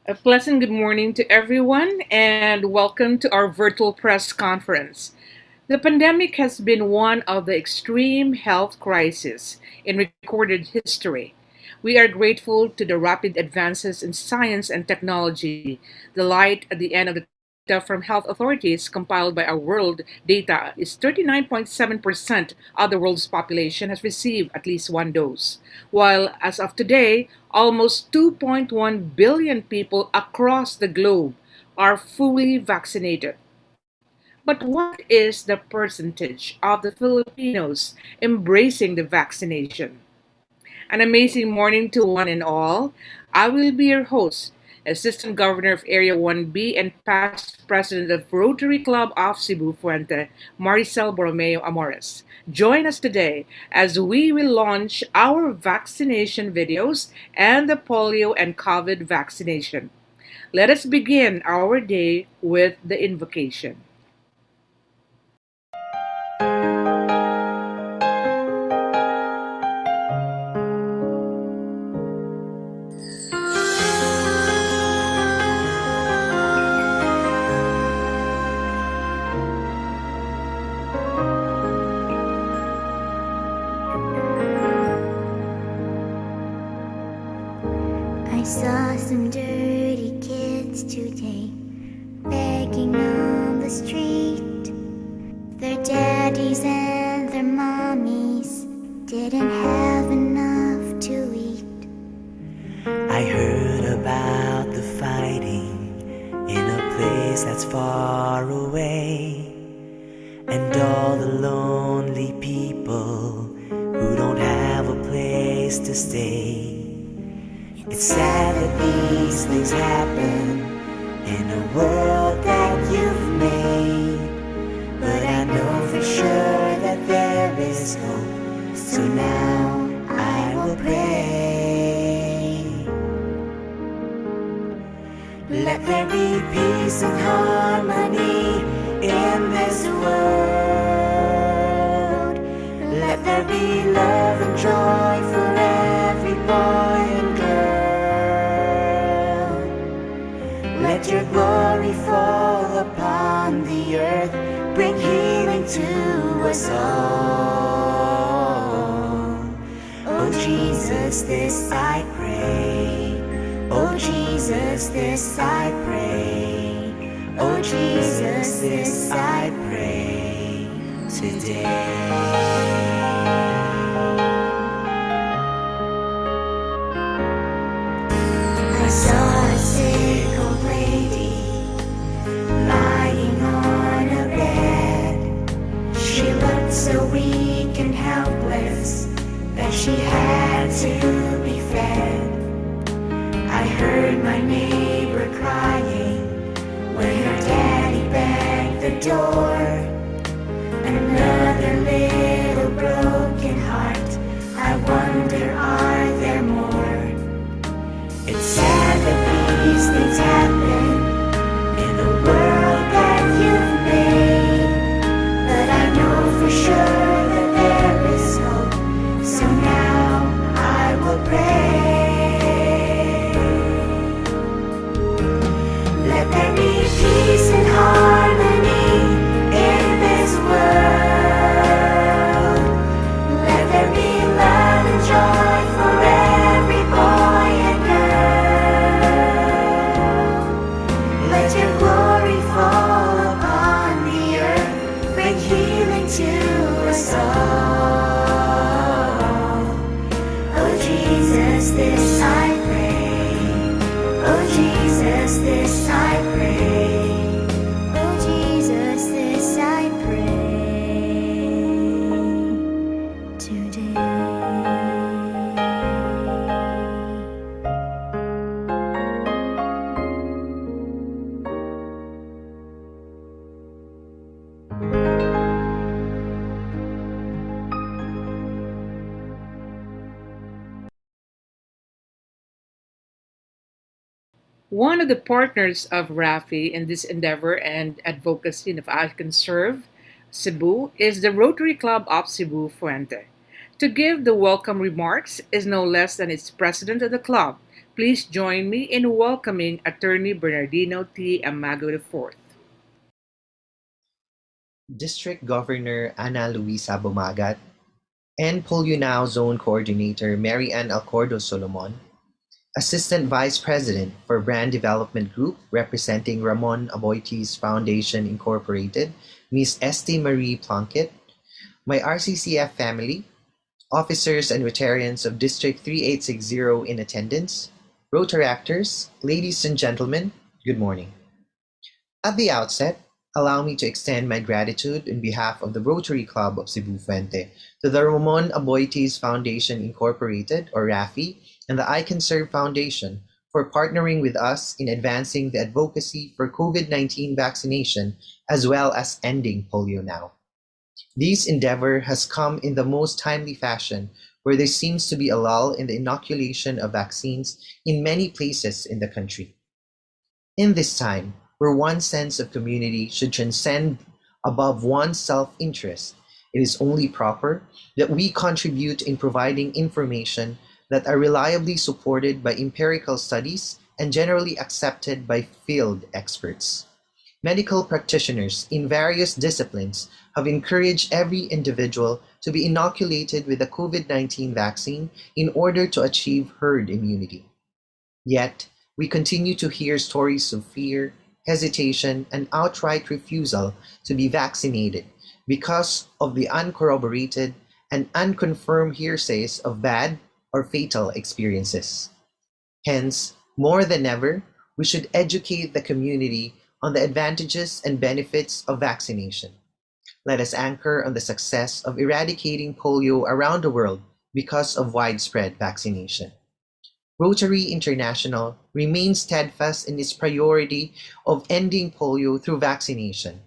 A pleasant good morning to everyone and welcome to our virtual press conference. The pandemic has been one of the extreme health crises in recorded history. We are grateful to the rapid advances in science and technology. The light at the end of the tunnel data from health authorities compiled by our world data is 39.7% of the world's population has received at least one dose, while as of today, almost 2.1 billion people across the globe are fully vaccinated. But what is the percentage of the Filipinos embracing the vaccination? An amazing morning to one and all. I will be your host, Assistant Governor of Area 1B and past President of Rotary Club of Cebu Fuente, Maricel Borromeo Amores. Join us today as we will launch our vaccination videos and the polio and COVID vaccination. Let us begin our day with the invocation. I saw some dirty kids today begging on the street. Their daddies and their mommies didn't have enough to eat. I heard about the fighting in a place that's far away, and all the lonely people who don't have a place to stay. It's sad that these things happen in a world that you've made, but I know for sure that there is hope. So now I will pray. Let there be peace and harmony in this world. Let there be love and joy for every boy and girl. Let your glory fall upon the earth, bring healing to us all. Oh Jesus, this I pray. Oh Jesus, this I pray. Oh Jesus, this I pray today. I saw a sick old lady lying on a bed. She looked so weak and helpless that she had to be fed. I heard my neighbor crying when her daddy banged the door. Another little broken heart, I wonder are there more? It's sad that these things happen in the world that you've made, but I know for sure that there is hope. So now I will pray. Let there be peace and harmony in this world. Let there be love and joy for every boy and girl. Let your glory fall upon the earth, bring healing to us all. Oh Jesus, this I pray. Oh Jesus, this I pray. Oh Jesus, this I pray today. One of the partners of Rafi in this endeavor and advocacy of I Can Serve Cebu is the Rotary Club of Cebu Fuente. To give the welcome remarks is no less than its president of the club, Please join me in welcoming Attorney Bernardino T. Amago IV. District Governor Ana Luisa Bumagat, and Now Zone Coordinator Mary Ann Alcordo Solomon, Assistant Vice President for Brand Development Group representing Ramon Aboitiz Foundation Incorporated, Ms. Esti Marie Plunkett, my RCCF family, officers and veterans of District 3860 in attendance, Rotaractors, ladies and gentlemen, good morning. At the outset, allow me to extend my gratitude on behalf of the Rotary Club of Cebu Fuente to the Ramon Aboitiz Foundation Incorporated, or RAFI, and the I Can Serve Foundation for partnering with us in advancing the advocacy for COVID-19 vaccination as well as ending polio now. This endeavor has come in the most timely fashion, where there seems to be a lull in the inoculation of vaccines in many places in the country. In this time, where one's sense of community should transcend above one's self-interest, it is only proper that we contribute in providing information that are reliably supported by empirical studies and generally accepted by field experts. Medical practitioners in various disciplines have encouraged every individual to be inoculated with the COVID-19 vaccine in order to achieve herd immunity. Yet, we continue to hear stories of fear, hesitation, and outright refusal to be vaccinated because of the uncorroborated and unconfirmed hearsays of bad or fatal experiences. Hence, more than ever, we should educate the community on the advantages and benefits of vaccination. Let us anchor on the success of eradicating polio around the world because of widespread vaccination. Rotary International remains steadfast in its priority of ending polio through vaccination,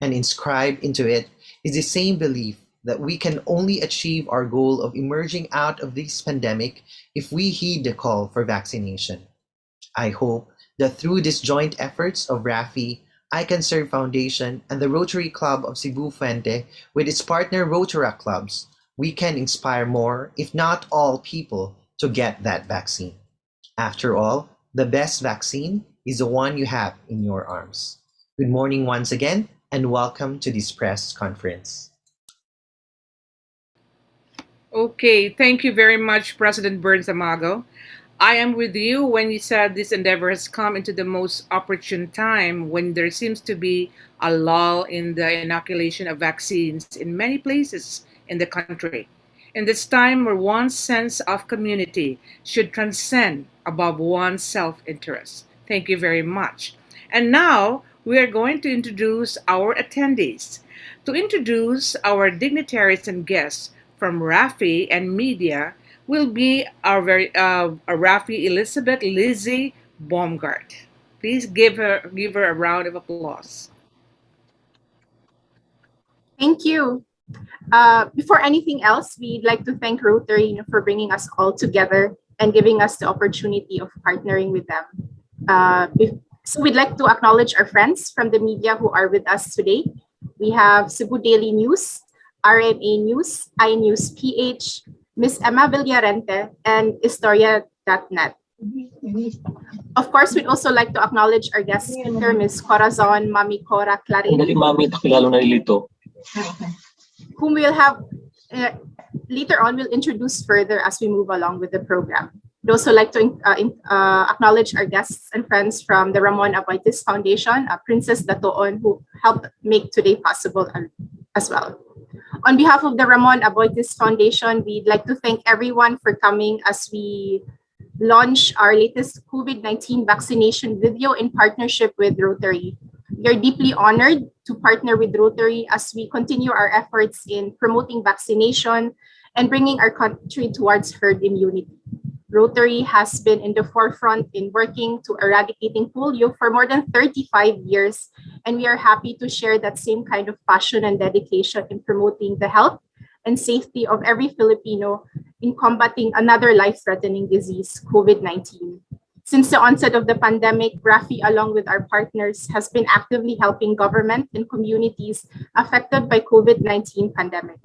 and inscribed into it is the same belief that we can only achieve our goal of emerging out of this pandemic if we heed the call for vaccination. I hope that through these joint efforts of RAFI, I Can Serve Foundation, and the Rotary Club of Cebu Fuente with its partner Rotaract clubs, we can inspire more, if not all people, to get that vaccine. After all, the best vaccine is the one you have in your arms. Good morning once again, and welcome to this press conference. Okay, thank you very much, President Burns Amago. I am with you when you said this endeavor has come into the most opportune time when there seems to be a lull in the inoculation of vaccines in many places in the country. In this time where one's sense of community should transcend above one's self interest. Thank you very much. And now we are going to introduce our attendees. To introduce our dignitaries and guests from Rafi and media will be our Rafi Elizabeth Lizzie Baumgart. Please give her a round of applause. Thank you. Before anything else, we'd like to thank Rotary for bringing us all together and giving us the opportunity of partnering with them. So we'd like to acknowledge our friends from the media who are with us today. We have Cebu Daily News, RMA News, iNews PH, Miss Emma Villarente, and Historia.net. Of course, we'd also like to acknowledge our guest speaker, Ms. Corazon Mami Cora Clarini, whom we'll have later on, we'll introduce further as we move along with the program. We'd also like to acknowledge our guests and friends from the Ramon Aboitiz Foundation, Princess Datoon, who helped make today possible as well. On behalf of the Ramon Aboitiz Foundation, we'd like to thank everyone for coming as we launch our latest COVID-19 vaccination video in partnership with Rotary. We are deeply honored to partner with Rotary as we continue our efforts in promoting vaccination and bringing our country towards herd immunity. Rotary has been in the forefront in working to eradicating polio for more than 35 years, and we are happy to share that same kind of passion and dedication in promoting the health and safety of every Filipino in combating another life-threatening disease, COVID-19. Since the onset of the pandemic, RAFI, along with our partners, has been actively helping government and communities affected by COVID-19 pandemic.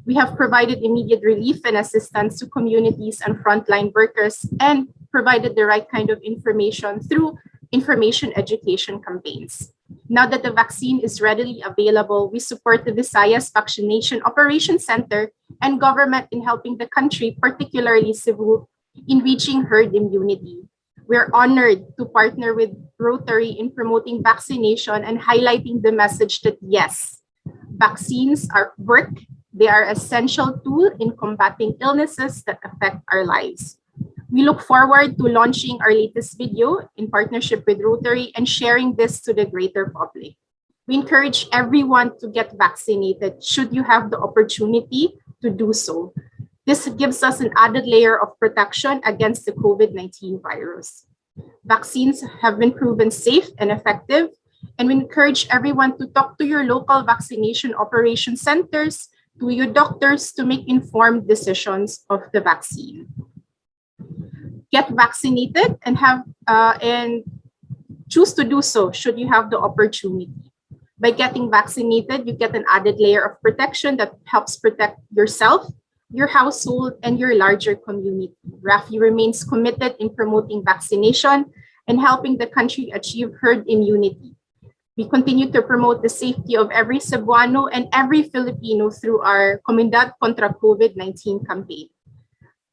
We have provided immediate relief and assistance to communities and frontline workers and provided the right kind of information through information education campaigns. Now that the vaccine is readily available, we support the Visayas Vaccination Operations Center and government in helping the country, particularly Cebu, in reaching herd immunity. We're honored to partner with Rotary in promoting vaccination and highlighting the message that yes, vaccines are work. They are essential tool in combating illnesses that affect our lives. We look forward to launching our latest video in partnership with Rotary and sharing this to the greater public. We encourage everyone to get vaccinated should you have the opportunity to do so. This gives us an added layer of protection against the COVID-19 virus. Vaccines have been proven safe and effective, and we encourage everyone to talk to your local vaccination operation centers, to your doctors to make informed decisions of the vaccine. Get vaccinated and choose to do so should you have the opportunity. By getting vaccinated, you get an added layer of protection that helps protect yourself, your household, and your larger community. RAFI remains committed in promoting vaccination and helping the country achieve herd immunity. We continue to promote the safety of every Cebuano and every Filipino through our Comunidad contra COVID-19 campaign.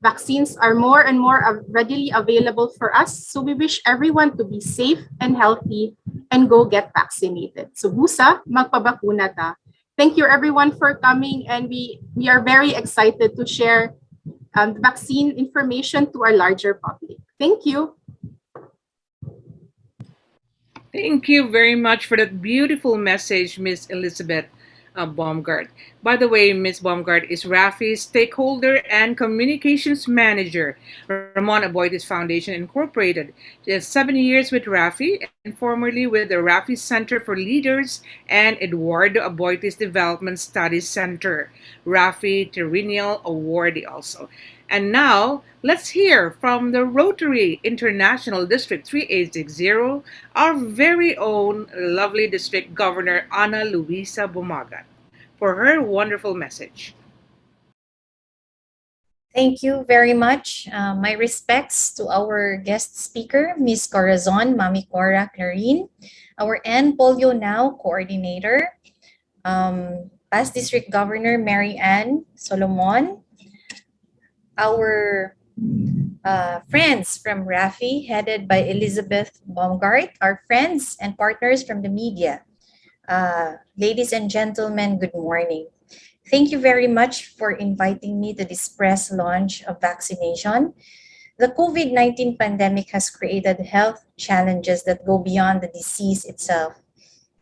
Vaccines are more and more readily available for us, so we wish everyone to be safe and healthy and go get vaccinated. So busa, magpabakuna ta. Thank you everyone for coming, and we are very excited to share vaccine information to our larger public. Thank you. Thank you very much for that beautiful message, Miss Elizabeth Baumgart. By the way, Miss Baumgart is Rafi's stakeholder and communications manager, Ramon Aboitiz Foundation Incorporated. She has 7 years with Rafi and formerly with the Rafi Center for Leaders and Eduardo Aboitiz Development Studies Center, Rafi Terrennial Awardee also. And now, let's hear from the Rotary International District 3860, our very own lovely District Governor Ana Luisa Bumagat, for her wonderful message. Thank you very much. My respects to our guest speaker, Ms. Corazon, Mami Cora Clarine, our End Polio Now coordinator, past District Governor Mary Ann Solomon, our friends from RAFI, headed by Elizabeth Baumgart, our friends and partners from the media. Ladies and gentlemen, good morning. Thank you very much for inviting me to this press launch of vaccination. The COVID-19 pandemic has created health challenges that go beyond the disease itself.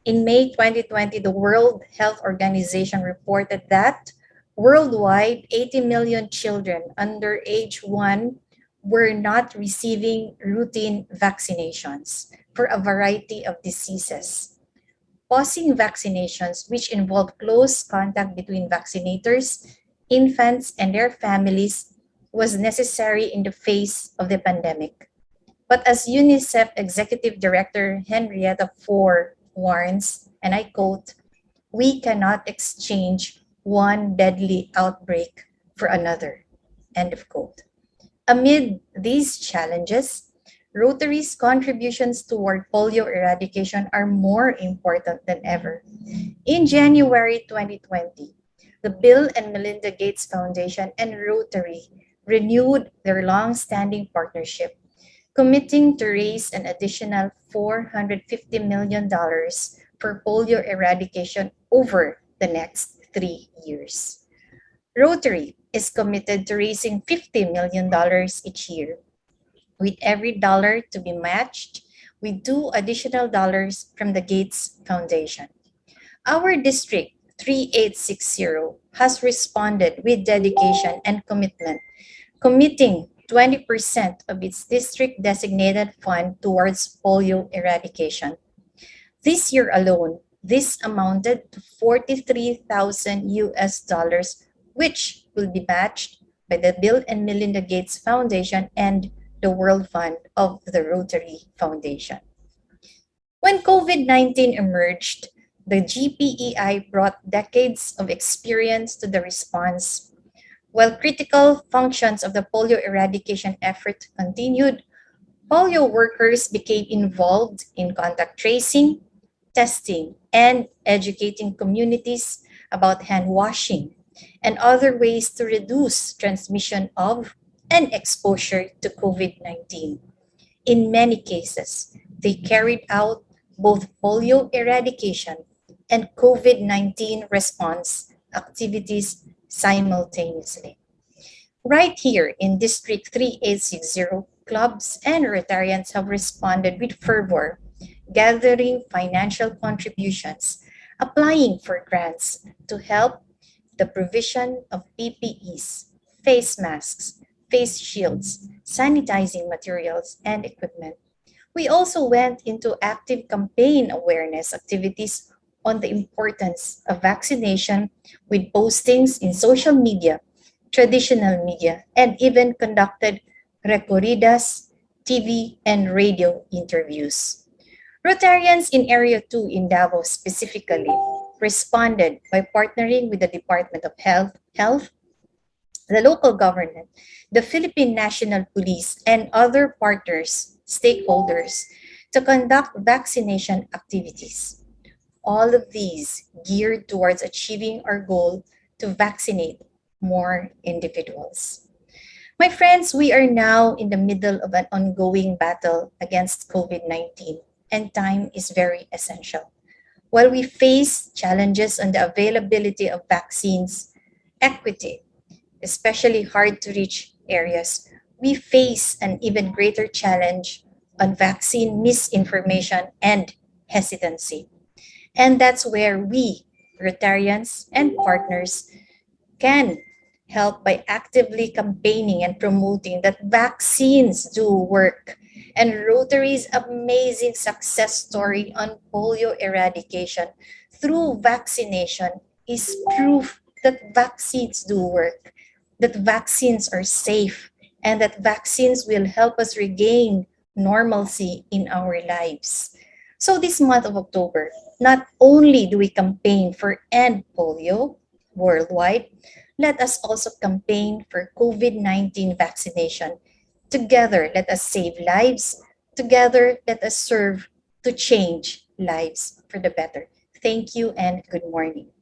In May 2020, the World Health Organization reported that worldwide, 80 million children under age 1 were not receiving routine vaccinations for a variety of diseases. Pausing vaccinations, which involve close contact between vaccinators, infants, and their families, was necessary in the face of the pandemic. But as UNICEF Executive Director Henrietta Fore warns, and I quote, "We cannot exchange one deadly outbreak for another." End of quote. Amid these challenges, Rotary's contributions toward polio eradication are more important than ever. In January 2020, the Bill and Melinda Gates Foundation and Rotary renewed their long-standing partnership, committing to raise an additional $450 million for polio eradication over the next 3 years. Rotary is committed to raising $50 million each year. With every dollar to be matched with 2 additional dollars from the Gates Foundation. Our District 3860 has responded with dedication and commitment, committing 20% of its district designated fund towards polio eradication. This year alone, this amounted to 43,000 US dollars, which will be matched by the Bill and Melinda Gates Foundation and the World Fund of the Rotary Foundation. When COVID-19 emerged, the GPEI brought decades of experience to the response, While critical functions of the polio eradication effort continued, polio workers became involved in contact tracing, testing, and educating communities about hand washing and other ways to reduce transmission of and exposure to COVID 19. In many cases, they carried out both polio eradication and COVID 19 response activities simultaneously. Right here in District 3860, clubs and Rotarians have responded with fervor, gathering financial contributions, applying for grants to help the provision of PPEs, face masks, face shields, sanitizing materials, and equipment. We also went into active campaign awareness activities on the importance of vaccination with postings in social media, traditional media, and even conducted recorridas, TV, and radio interviews. Rotarians in Area 2 in Davao specifically responded by partnering with the Department of Health, the local government, the Philippine National Police, and other partners, stakeholders, to conduct vaccination activities. All of these geared towards achieving our goal to vaccinate more individuals. My friends, we are now in the middle of an ongoing battle against COVID 19, and time is very essential. While we face challenges on the availability of vaccines, equity, especially hard to reach areas, we face an even greater challenge on vaccine misinformation and hesitancy. And that's where we, Rotarians and partners, can help by actively campaigning and promoting that vaccines do work. And Rotary's amazing success story on polio eradication through vaccination is proof that vaccines do work, that vaccines are safe, and that vaccines will help us regain normalcy in our lives. So, this month of October, not only do we campaign for end polio worldwide, let us also campaign for COVID 19 vaccination. Together, let us save lives. Together, let us serve to change lives for the better. Thank you and good morning.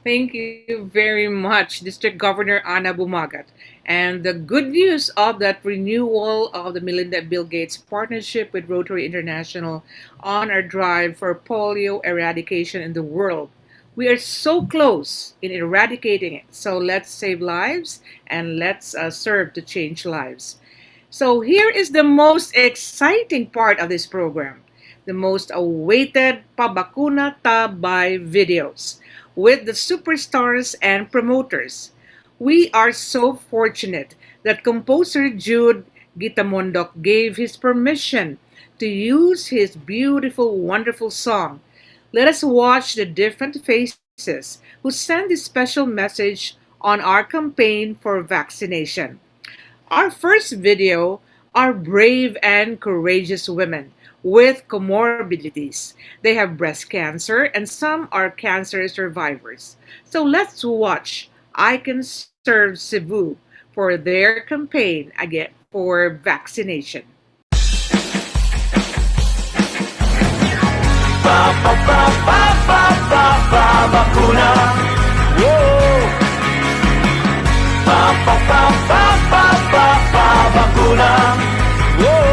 Thank you very much, District Governor Ana Bumagat. And the good news of that renewal of the Melinda Bill Gates partnership with Rotary International on our drive for polio eradication in the world. We are so close in eradicating it. So let's save lives and let's serve to change lives. So here is the most exciting part of this program, the most awaited Pabakuna Tabay videos with the superstars and promoters. We are so fortunate that composer Jude Gitamondok gave his permission to use his beautiful, wonderful song. Let us watch the different faces who send this special message on our campaign for vaccination. Our first video are brave and courageous women with comorbidities. They have breast cancer and some are cancer survivors. So let's watch I Can Serve Cebu for their campaign again for vaccination. Bakuna. Whoa. Bakuna. Whoa.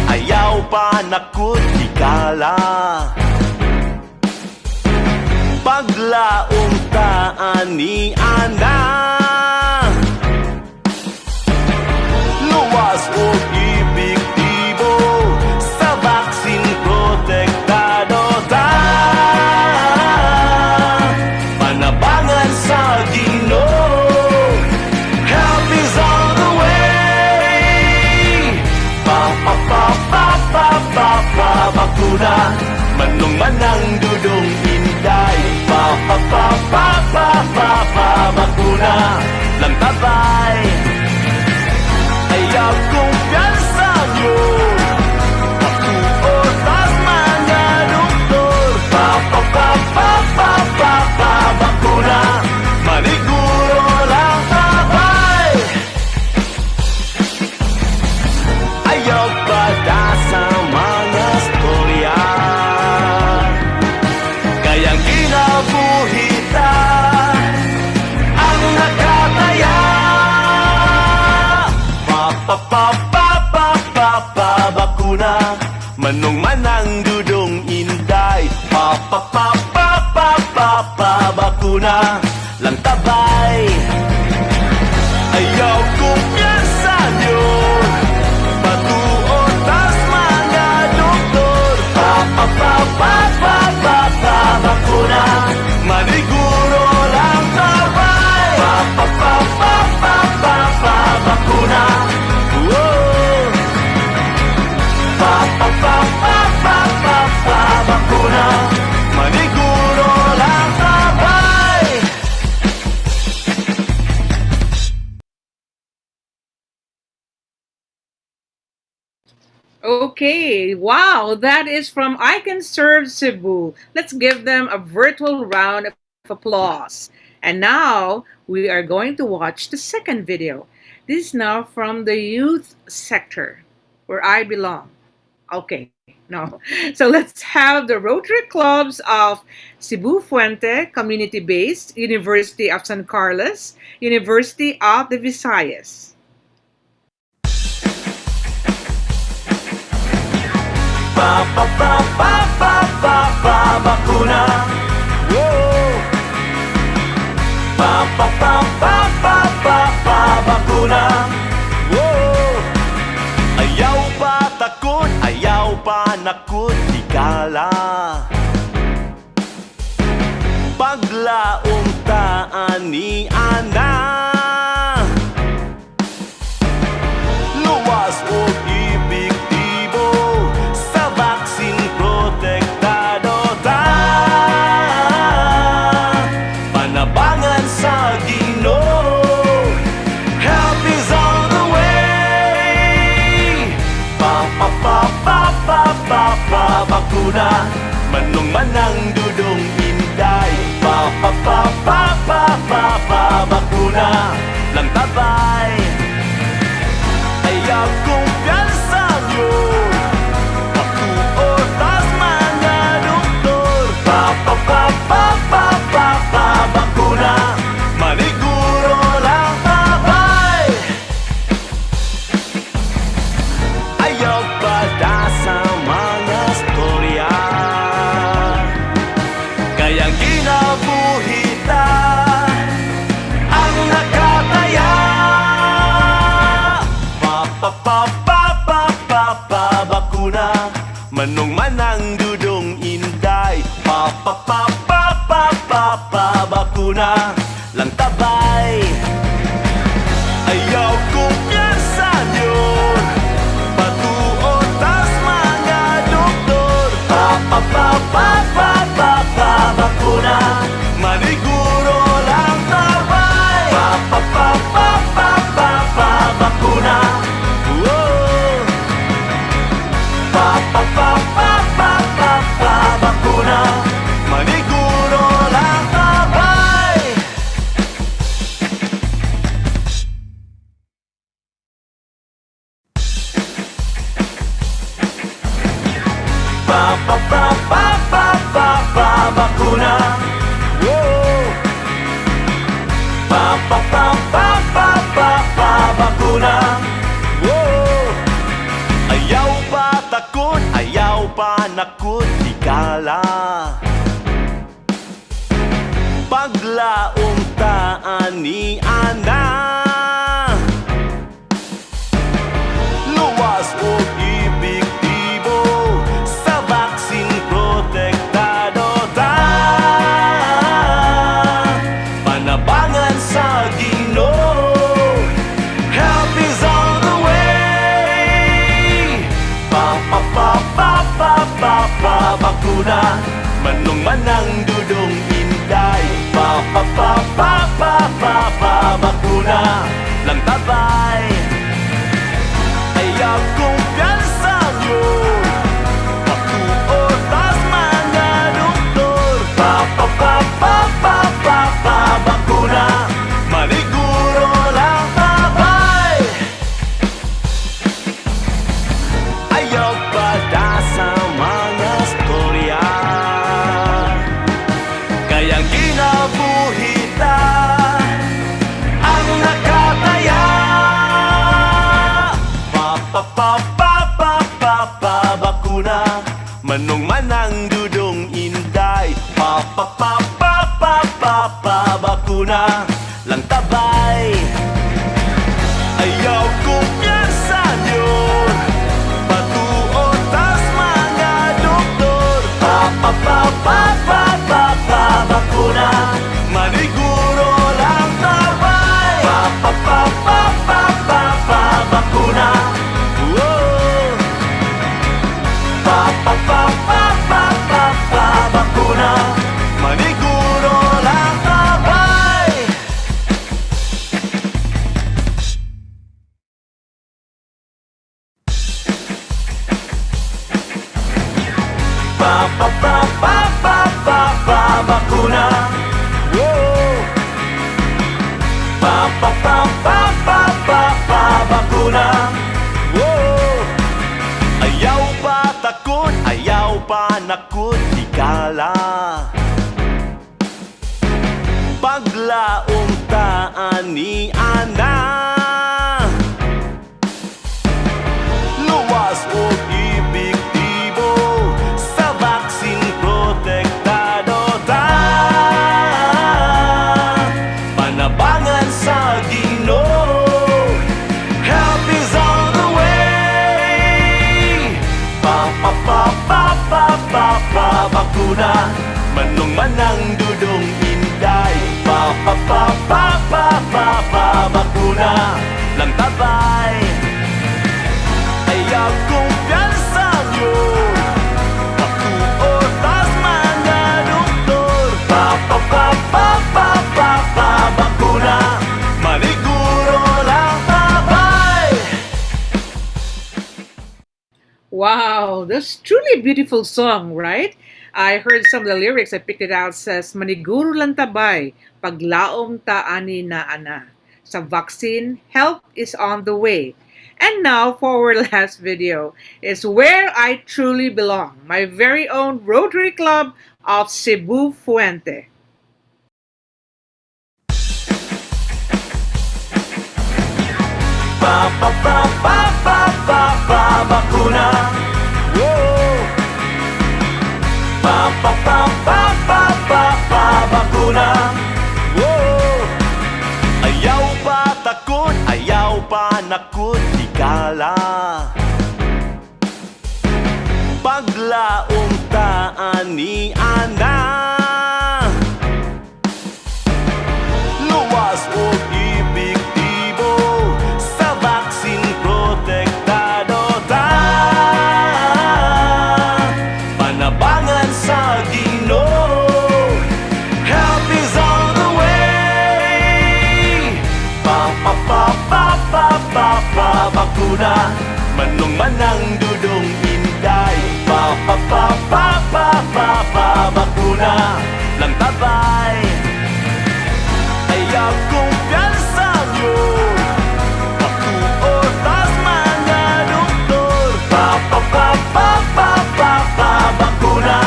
Ayaw pa nakot, ikala. Paglaong taan ni Ana. Luwas o epektibo sa vaksin protektado ta. Panabangan sa Ginoo, help is on the way. Bakuna, manong manang dudong inday. Bakuna, lang tabay. Ayaw kumpiyansa nyo, pakuotas mga doktor. manong manang dudong inday. Pa pa pa pa pa pa pa, bakuna lang tabay. Ayaw kumpiyansa nyo, patuon tas mga doktor. Pa pa pa pa pa pa pa, bakuna maniguro lang tabay. Pa pa pa pa pa pa pa, bakuna. Whoa. Pa pa pa pa pa pa pa, bakuna maniguro lang tabay. Okay, wow, that is from I Can Serve Cebu. Let's give them a virtual round of applause. And now we are going to watch the second video. This is now from the youth sector, where I belong. Okay, no. So let's have the Rotary Clubs of Cebu Fuente, community based, University of San Carlos, University of the Visayas. Pa pa pa pa pa pa pa, bakuna. Whoa. Pa pa pa pa pa pa pa, bakuna. Whoa. Ayaw pa takot, ayaw pa nakot, tikala. Paglaong taan ni Ana, luwas o epektibo, sa vaksin protektado ta. Panabangan sa Ginoo, help is on the way. Pa pa pa pa pa pa pa, bakuna manong manang dudong inday. Pa pa pa pa pa pa pa, bakuna lang tabay. Ayaw kumpiyansa nyo, patuon tas mga doktor. Pa pa pa pa pa pa pa, bakuna maniguro lang tabay. Ayaw bada sa mga storya, kayang ginabuhita ang nakataya. Pa pa pa pa pa pa pa, bakuna manong manang dudong inday. Pa pa pa pa pa pa pa, bakuna lang tabay. Ayaw kumpiyansa nyo, patuon tas mga doktor. Pa pa pa pa pa pa pa, bakuna maniguro lang tabay. Pa pa pa pa pa pa pa, bakuna. Whoa. Pa pa pa pa pa pa pa, bakuna maniguro lang tabay. Pa pa pa pa pa pa pa, bakuna. Whoa. Pa pa pa pa pa pa pa, bakuna. Whoa. Ayaw pa takot, ayaw pa nakot, tikala. Paglaong taan ni Ana, luwas o epektibo, sa vaksin protektado ta. Panabangan sa Ginoo, help is on the way. Pa pa pa pa pa pa pa, bakuna manong manang dudong inday. Pa pa pa pa pa pa pa, bakuna lang tabay. Ayaw kumpiyansa nyo, patuon tas mga doktor. Pa pa pa pa pa pa pa, bakuna maniguro lang tabay. Ayaw bada sa mga storya, kayang ginabuhita ang nakataya. Bakuna, maniguro lang tabay. Bakuna. Whoa. Bakuna, maniguro lang tabay. Bakuna. Whoa. Bakuna. Whoa. Ayaw pa takot, ayaw pa nakot, ikala. Paglaong taan ni Ana, luwas o epektibo, sa vaksin protektado ta. Panabangan sa Ginoo, help is on the way. Bakuna, manong manang dudong inday. Bakuna, lang tabay. Ayaw kong piyansa nyo, pakuotas mga doktor. Bakuna, maniguro lang tabay. Wow, that's truly a beautiful song, right? I heard some of the lyrics. I picked it out. Says, Maniguro lang tabay, paglaom ta ani na ana. Sa vaccine, help is on the way. And now for our last video is Where I Truly Belong, my very own Rotary Club of Cebu Fuente. Bakuna. Whoa. Bakuna. Whoa. Ayaw pa takot, ayaw pa nakot, ikala. Paglaong taan ni Ana, luwas o epektibo, sa vaksin protektado ta. Panabangan sa Ginoo, help is on the way. Bakuna, manong manang dudong inday. Bakuna, lang tabay. Ayaw kong piyansa nyo, pakuotas mga doktor. Bakuna,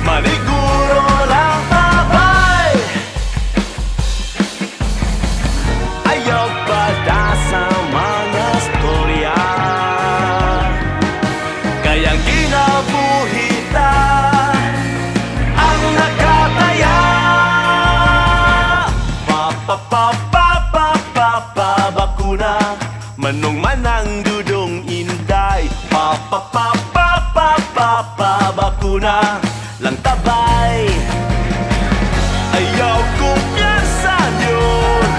maniguro lang tabay. Ayaw pa da sa mga storya, kayang ginabuhita ang nakataya. Bakuna, manong manang dudong inday. Bakuna, lang tabay. Ayaw kong piyansan yun,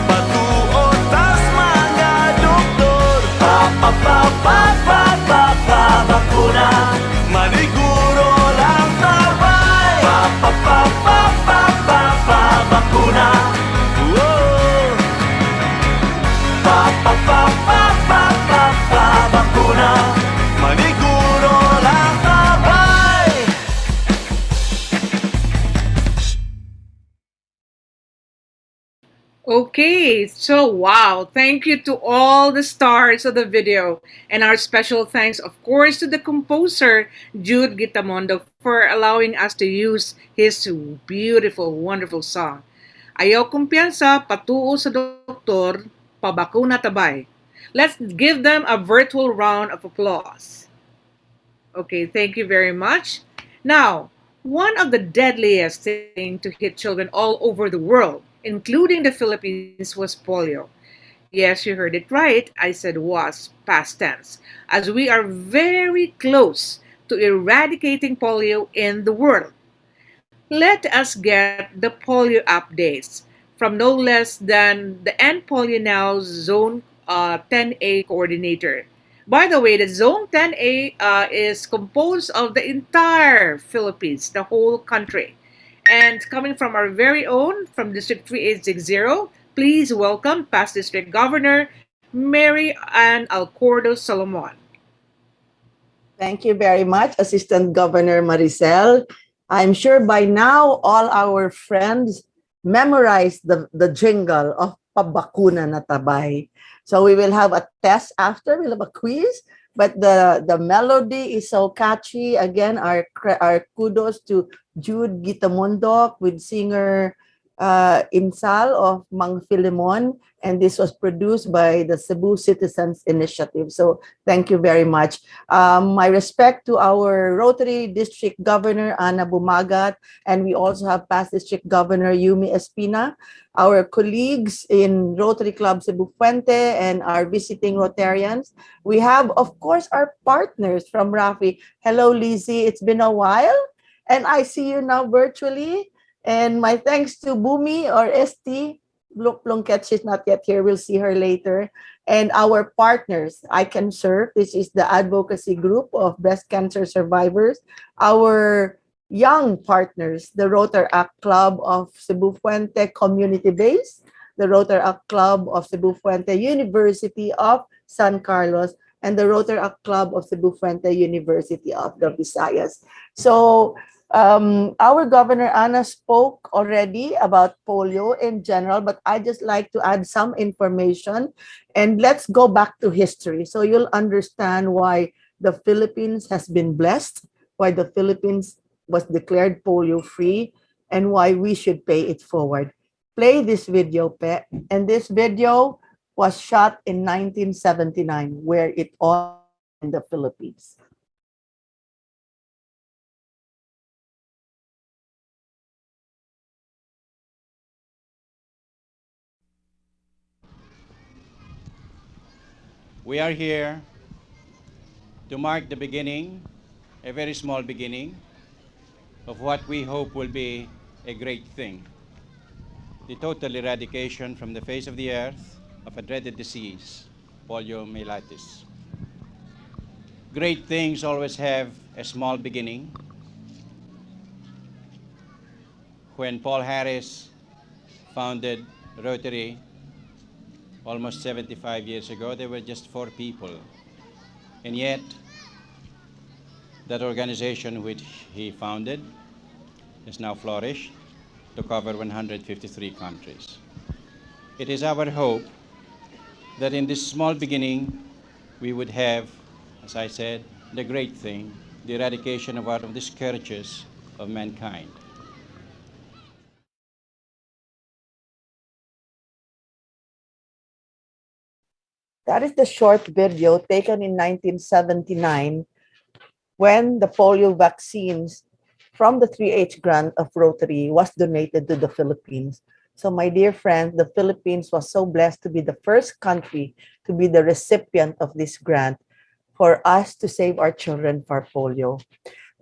patuotas mga doktor. Bakuna, maniguro lang tabay. Bakuna. Whoa. Bakuna, maniguro lang tabay. Okay, so wow, thank you to all the stars of the video. And our special thanks, of course, to the composer, Jude Gitamondo, for allowing us to use his beautiful, wonderful song. Ayaw kumpiyansa, patuo sa doktor, pabakuna tabay. Let's give them a virtual round of applause. Okay, thank you very much. Now, one of the deadliest things to hit children all over the world, including the Philippines, was polio. Yes, you heard it right. I said was, past tense, as we are very close to eradicating polio in the world. Let us get the polio updates from no less than the End Polio Now Zone 10A coordinator. By the way, the Zone 10A is composed of the entire Philippines, the whole country. And coming from our very own, from District 3860, please welcome past District Governor Mary Ann Alcordo Solomon. Thank you very much, Assistant Governor Maricel. I'm sure by now all our friends memorized the jingle of Pabakuna na Tabay. So we will have a test after, we'll have a quiz, but the melody is so catchy. Again, our kudos to Jude Gitamundok with singer Insal of Mang Filimon, and this was produced by the Cebu Citizens Initiative. So thank you very much. My respect to our Rotary District Governor, Ana Bumagat, and we also have past District Governor Yumi Espina, our colleagues in Rotary Club Cebu Puente, and our visiting Rotarians. We have, of course, our partners from Rafi. Hello, Lizzie. It's been a while, and I see you now virtually. And my thanks to Bumi or ST. Plongket, she's not yet here. We'll see her later. And our partners, I Can Serve. This is the advocacy group of breast cancer survivors. Our young partners, the Rotaract Club of Cebu Fuente Community Base, the Rotaract Club of Cebu Fuente University of San Carlos, and the Rotaract Club of Cebu Fuente University of the Visayas. So our Governor Ana spoke already about polio in general, but I just like to add some information, and let's go back to history so you'll understand why the Philippines has been blessed, why the Philippines was declared polio free, and why we should pay it forward. Play this video, Pe. And this video was shot in 1979, where it all began in the Philippines. We are here to mark the beginning, a very small beginning, of what we hope will be a great thing, the total eradication from the face of the earth of a dreaded disease, poliomyelitis. Great things always have a small beginning. When Paul Harris founded Rotary almost 75 years ago, there were just 4 people. And yet, that organization which he founded has now flourished to cover 153 countries. It is our hope that in this small beginning, we would have, as I said, the great thing, the eradication of one of the scourges of mankind. That is the short video taken in 1979 when the polio vaccines from the 3H grant of Rotary was donated to the Philippines. So my dear friend, the Philippines was so blessed to be the first country to be the recipient of this grant for us to save our children for polio.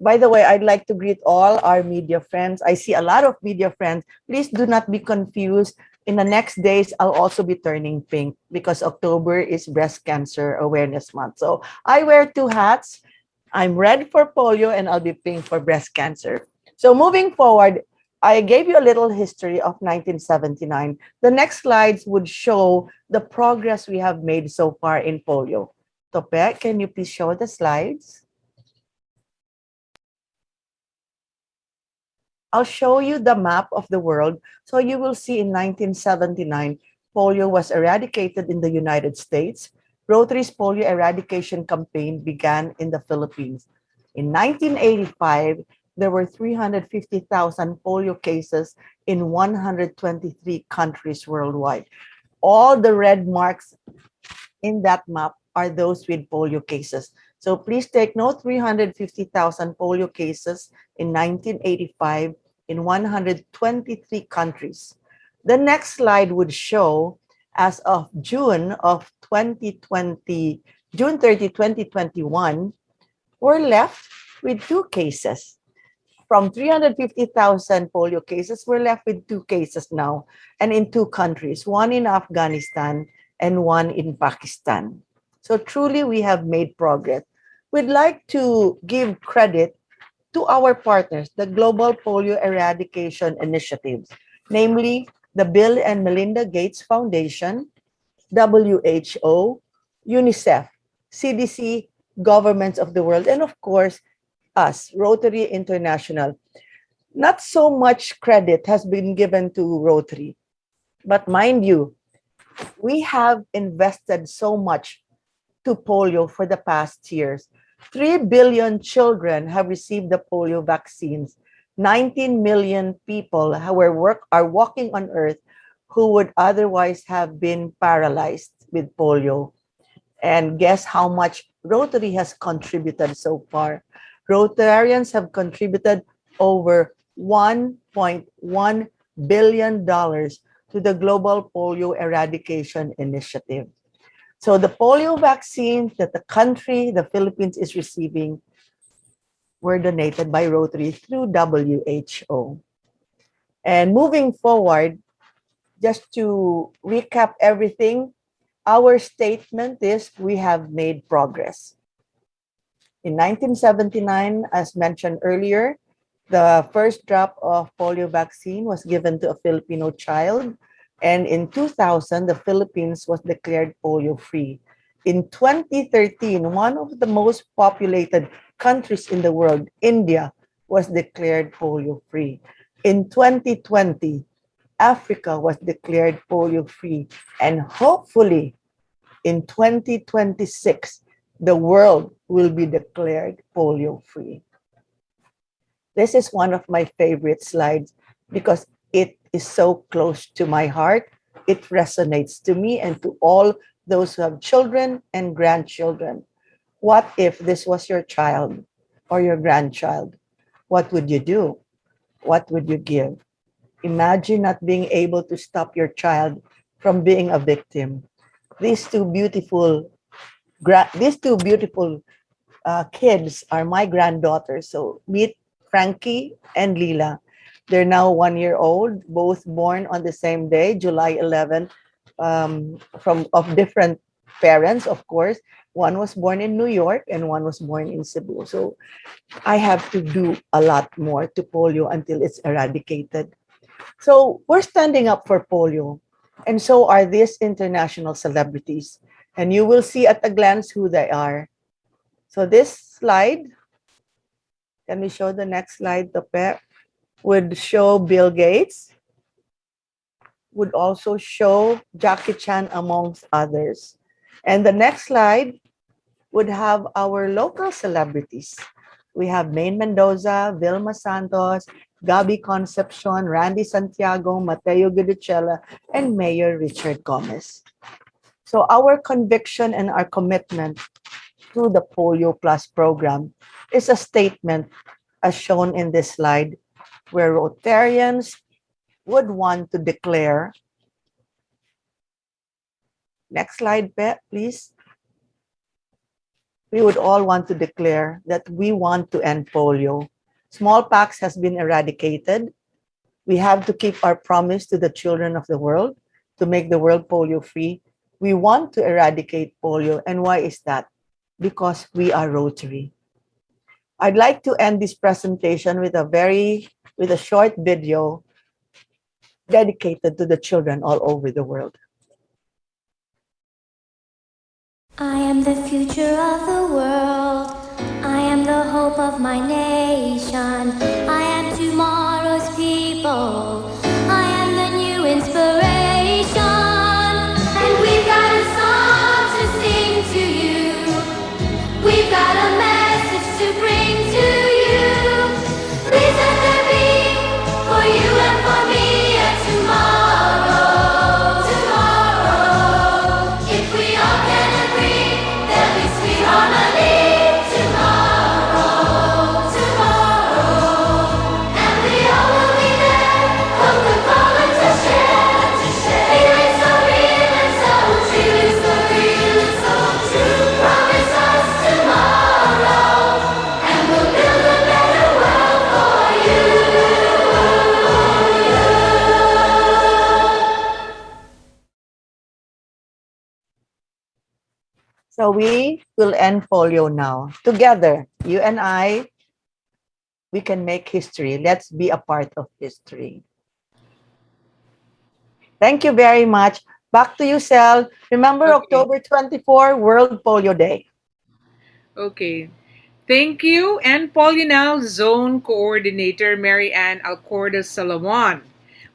By the way, I'd like to greet all our media friends. I see a lot of media friends. Please do not be confused. In the next days, I'll also be turning pink because October is Breast Cancer Awareness Month. So I wear 2 hats. I'm red for polio and I'll be pink for breast cancer. So moving forward, I gave you a little history of 1979. The next slides would show the progress we have made so far in polio. Tope, can you please show the slides? I'll show you the map of the world. So you will see in 1979, polio was eradicated in the United States. Rotary's polio eradication campaign began in the Philippines. In 1985, there were 350,000 polio cases in 123 countries worldwide. All the red marks in that map are those with polio cases. So please take note, 350,000 polio cases in 1985 in 123 countries. The next slide would show, as of June of 2020, June 30, 2021, we're left with 2 cases. from 350,000 polio cases, we're left with two cases now, and in two countries, one in Afghanistan and one in Pakistan. So truly, we have made progress. We'd like to give credit to our partners, the Global Polio Eradication Initiatives, namely the Bill and Melinda Gates Foundation, WHO, UNICEF, CDC, governments of the world, and of course, us, Rotary International. Not so much credit has been given to Rotary, but mind you, we have invested so much to polio for the past years. 3 billion children have received the polio vaccines. 19 million people are walking on earth who would otherwise have been paralyzed with polio. And guess how much Rotary has contributed so far? Rotarians have contributed over $1.1 billion to the Global Polio Eradication Initiative. So the polio vaccines that the country, the Philippines, is receiving were donated by Rotary through WHO. And moving forward, just to recap everything, our statement is we have made progress. In 1979, as mentioned earlier, the first drop of polio vaccine was given to a Filipino child. And in 2000, the Philippines was declared polio-free. In 2013, one of the most populated countries in the world, India, was declared polio-free. In 2020, Africa was declared polio-free. And hopefully, in 2026, the world will be declared polio-free. This is one of my favorite slides because it is so close to my heart. It resonates to me and to all those who have children and grandchildren. What if this was your child or your grandchild? What would you do? What would you give? Imagine not being able to stop your child from being a victim. These two beautiful kids are my granddaughters. So meet Frankie and Leela. They're now 1 year old, both born on the same day, July 11, from of different parents, of course. One was born in New York and one was born in Cebu. So I have to do a lot more to polio until it's eradicated. So we're standing up for polio, and so are these international celebrities. And you will see at a glance who they are. So this slide, can we show the next slide, Tope? Would show Bill Gates, would also show Jackie Chan amongst others. And the next slide would have our local celebrities. We have Maine Mendoza, Vilma Santos, Gabi Concepcion, Randy Santiago, Mateo Gudichella, and Mayor Richard Gomez. So our conviction and our commitment to the Polio Plus program is a statement as shown in this slide, where Rotarians would want to declare. Next slide, please. We would all want to declare that we want to end polio. Smallpox has been eradicated. We have to keep our promise to the children of the world to make the world polio free. We want to eradicate polio. And why is that? Because we are Rotary. I'd like to end this presentation with a short video dedicated to the children all over the world. I am the future of the world. I am the hope of my nation. I am tomorrow's people. I am the new inspiration. And we've got a song to sing to you. We've got a message to bring to you. Please let there be for you and for me a tomorrow. Tomorrow. If we all can agree, there'll be sweet harmony. Tomorrow. Tomorrow. And we all will be there. Coca-Cola to share. Feeling so real and so true. So real and so true. Promise us tomorrow. And we'll build a better world for you. So we will end polio now. Together, you and I, we can make history. Let's be a part of history. Thank you very much. Back to you, Sel. Remember Okay. October 24, World Polio Day. Okay. Thank you, and Pollinal Zone Coordinator Mary Ann Alcorda Salawan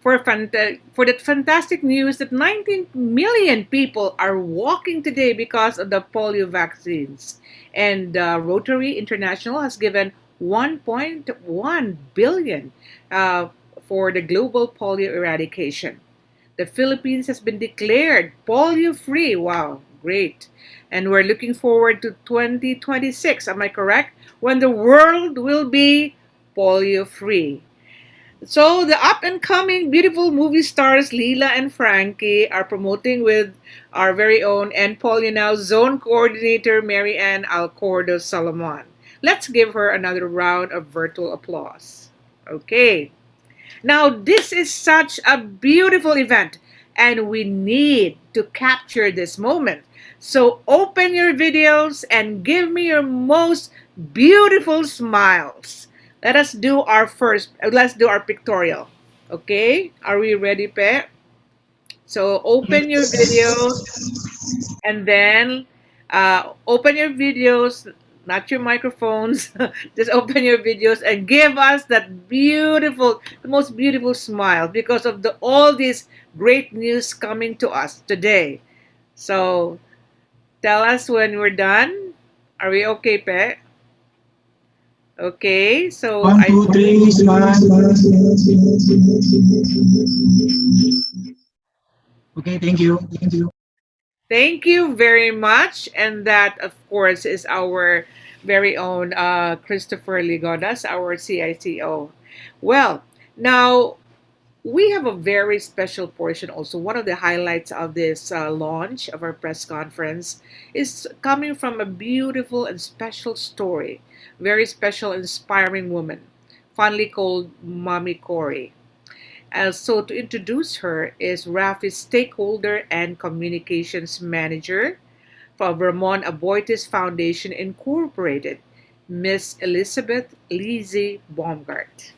for that fantastic news that 19 million people are walking today because of the polio vaccines. And Rotary International has given 1.1 billion for the global polio eradication. The Philippines has been declared polio free. Wow, great. And we're looking forward to 2026, am I correct? When the world will be polio free. So, the up and coming beautiful movie stars Leela and Frankie are promoting with our very own and Polio Now Zone Coordinator Mary Ann Alcordo Solomon. Let's give her another round of virtual applause. Okay. Now, this is such a beautiful event, and we need to capture this moment. So, open your videos and give me your most beautiful smiles. Let's do our pictorial. Okay? Are we ready, Pe? So, open your videos and then open your videos, not your microphones. Just open your videos and give us that beautiful, the most beautiful smile because of the all this great news coming to us today. So tell us when we're done. Are we okay, Pe? Okay, so One, two, three, smile. Okay, thank you. Thank you. thank you very much. And that, of course, is our very own Christopher Ligodas, our CICO. Well, now we have a very special portion also. One of the highlights of this launch of our press conference is coming from a beautiful and special story. Very special, inspiring woman, fondly called Mommy Corey. So to introduce her is Rafi's stakeholder and communications manager for Ramon Aboitis Foundation Incorporated, Miss Elizabeth Lizzie Baumgart.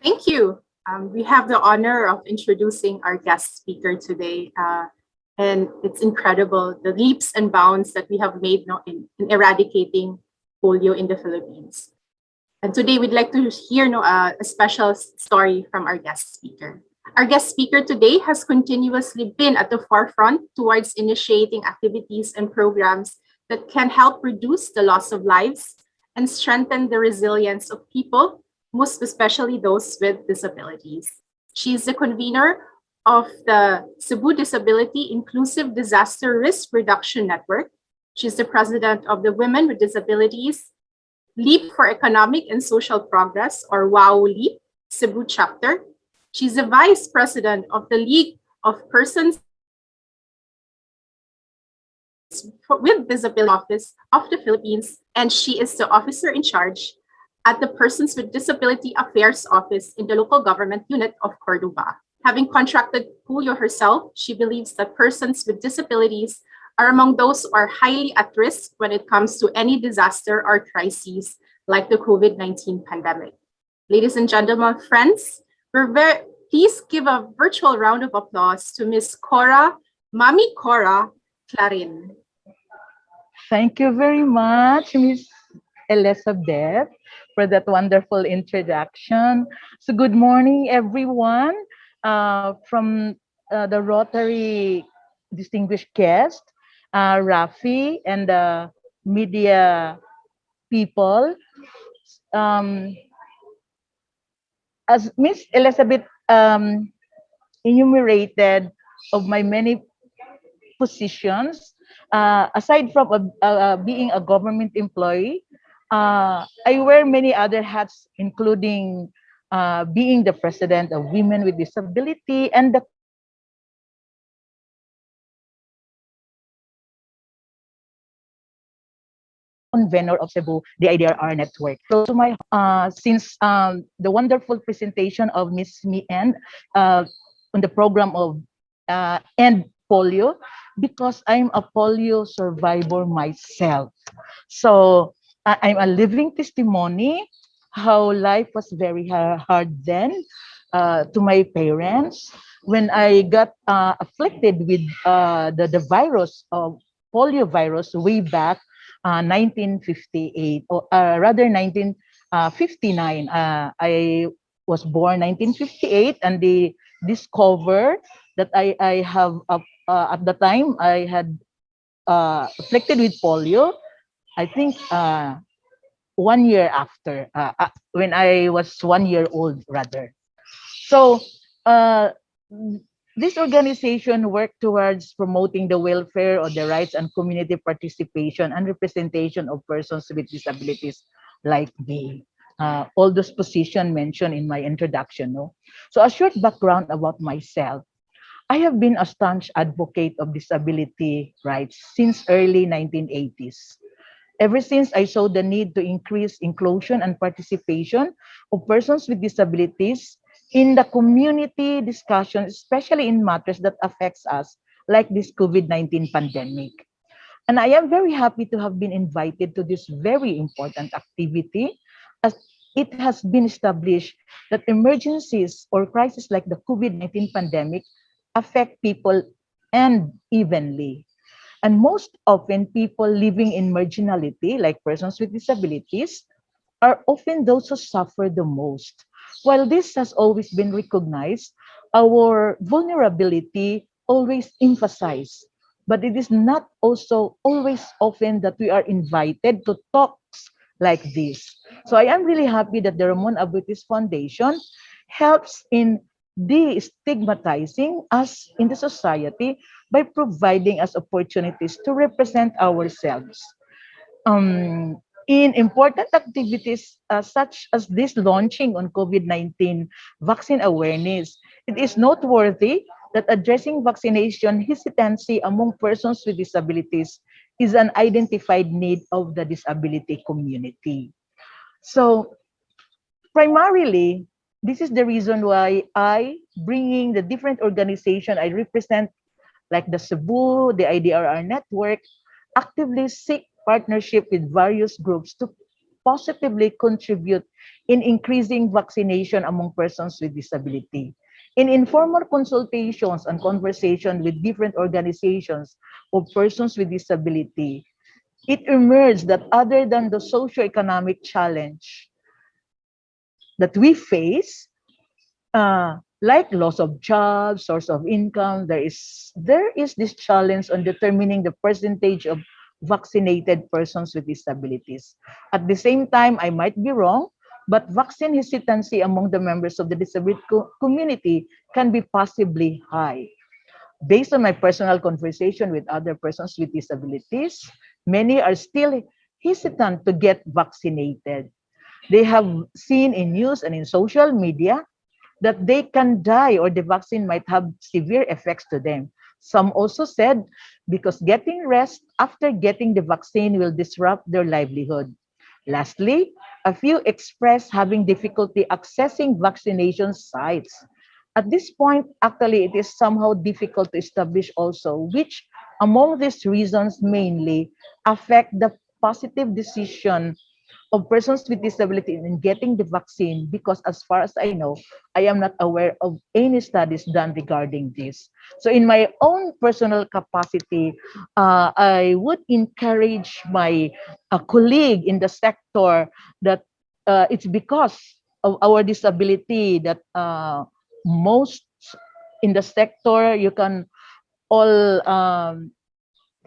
Thank you. We have the honor of introducing our guest speaker today. And it's incredible the leaps and bounds that we have made now in eradicating polio in the Philippines. And today we'd like to hear a special story from our guest speaker. Our guest speaker today has continuously been at the forefront towards initiating activities and programs that can help reduce the loss of lives and strengthen the resilience of people, most especially those with disabilities. She is the convener of the Cebu Disability Inclusive Disaster Risk Reduction Network. She's the president of the Women with Disabilities Leap for Economic and Social Progress, or WOW Leap, Cebu chapter. She's the vice president of the League of Persons with Disability Office of the Philippines, and she is the officer in charge at the Persons with Disability Affairs Office in the local government unit of Cordoba. Having contracted polio herself, she believes that persons with disabilities are among those who are highly at risk when it comes to any disaster or crises like the COVID-19 pandemic. Ladies and gentlemen, friends, please give a virtual round of applause to Miss Cora, Mami Cora Clarin. Thank you very much, Miss Elizabeth, for that wonderful introduction. So, good morning, everyone, from the Rotary distinguished guest, Rafi, and the media people. Um, as Miss Elizabeth enumerated of my many positions, aside from being a government employee, I wear many other hats, including being the president of Women with Disability and the convener of Cebu DIR Network. Close to my since the wonderful presentation of Miss Me and on the program of End polio because I'm a polio survivor myself. So I'm a living testimony how life was very hard then to my parents when I got afflicted with the virus of polio virus way back 1958 or rather 1959. I was born 1958 and they discovered that I have at the time I had afflicted with polio. I think 1 year after, when I was 1 year old, rather. So, uh, this organization worked towards promoting the welfare of the rights and community participation and representation of persons with disabilities like me. All those positions mentioned in my introduction. No? So, a short background about myself. I have been a staunch advocate of disability rights since early 1980s. Ever since I saw the need to increase inclusion and participation of persons with disabilities in the community discussion, especially in matters that affects us, like this COVID-19 pandemic. And I am very happy to have been invited to this very important activity as it has been established that emergencies or crises like the COVID-19 pandemic affect people unevenly. And most often, people living in marginality, like persons with disabilities, are often those who suffer the most. While this has always been recognized, our vulnerability always emphasized. But it is not also always often that we are invited to talks like this. So I am really happy that the Ramon Abutis Foundation helps in destigmatizing us in the society by providing us opportunities to represent ourselves in important activities such as this launching on COVID-19 vaccine awareness. It is noteworthy that addressing vaccination hesitancy among persons with disabilities is an identified need of the disability community. So primarily, this is the reason why I, bringing the different organization I represent, like the Cebu, the IDRR network, actively seek partnership with various groups to positively contribute in increasing vaccination among persons with disability. In informal consultations and conversation with different organizations of persons with disability, it emerged that other than the socioeconomic challenge that we face, like loss of jobs, source of income, there is this challenge on determining the percentage of vaccinated persons with disabilities. At the same time, I might be wrong, but vaccine hesitancy among the members of the disability community can be possibly high. Based on my personal conversation with other persons with disabilities, many are still hesitant to get vaccinated. They have seen in news and in social media that they can die or the vaccine might have severe effects to them. Some also said because getting rest after getting the vaccine will disrupt their livelihood. Lastly, a few expressed having difficulty accessing vaccination sites. At this point, actually, it is somehow difficult to establish also which among these reasons mainly affect the positive decision of persons with disability in getting the vaccine because as far as I know, I am not aware of any studies done regarding this. So in my own personal capacity, I would encourage my colleague in the sector that it's because of our disability that most in the sector you can all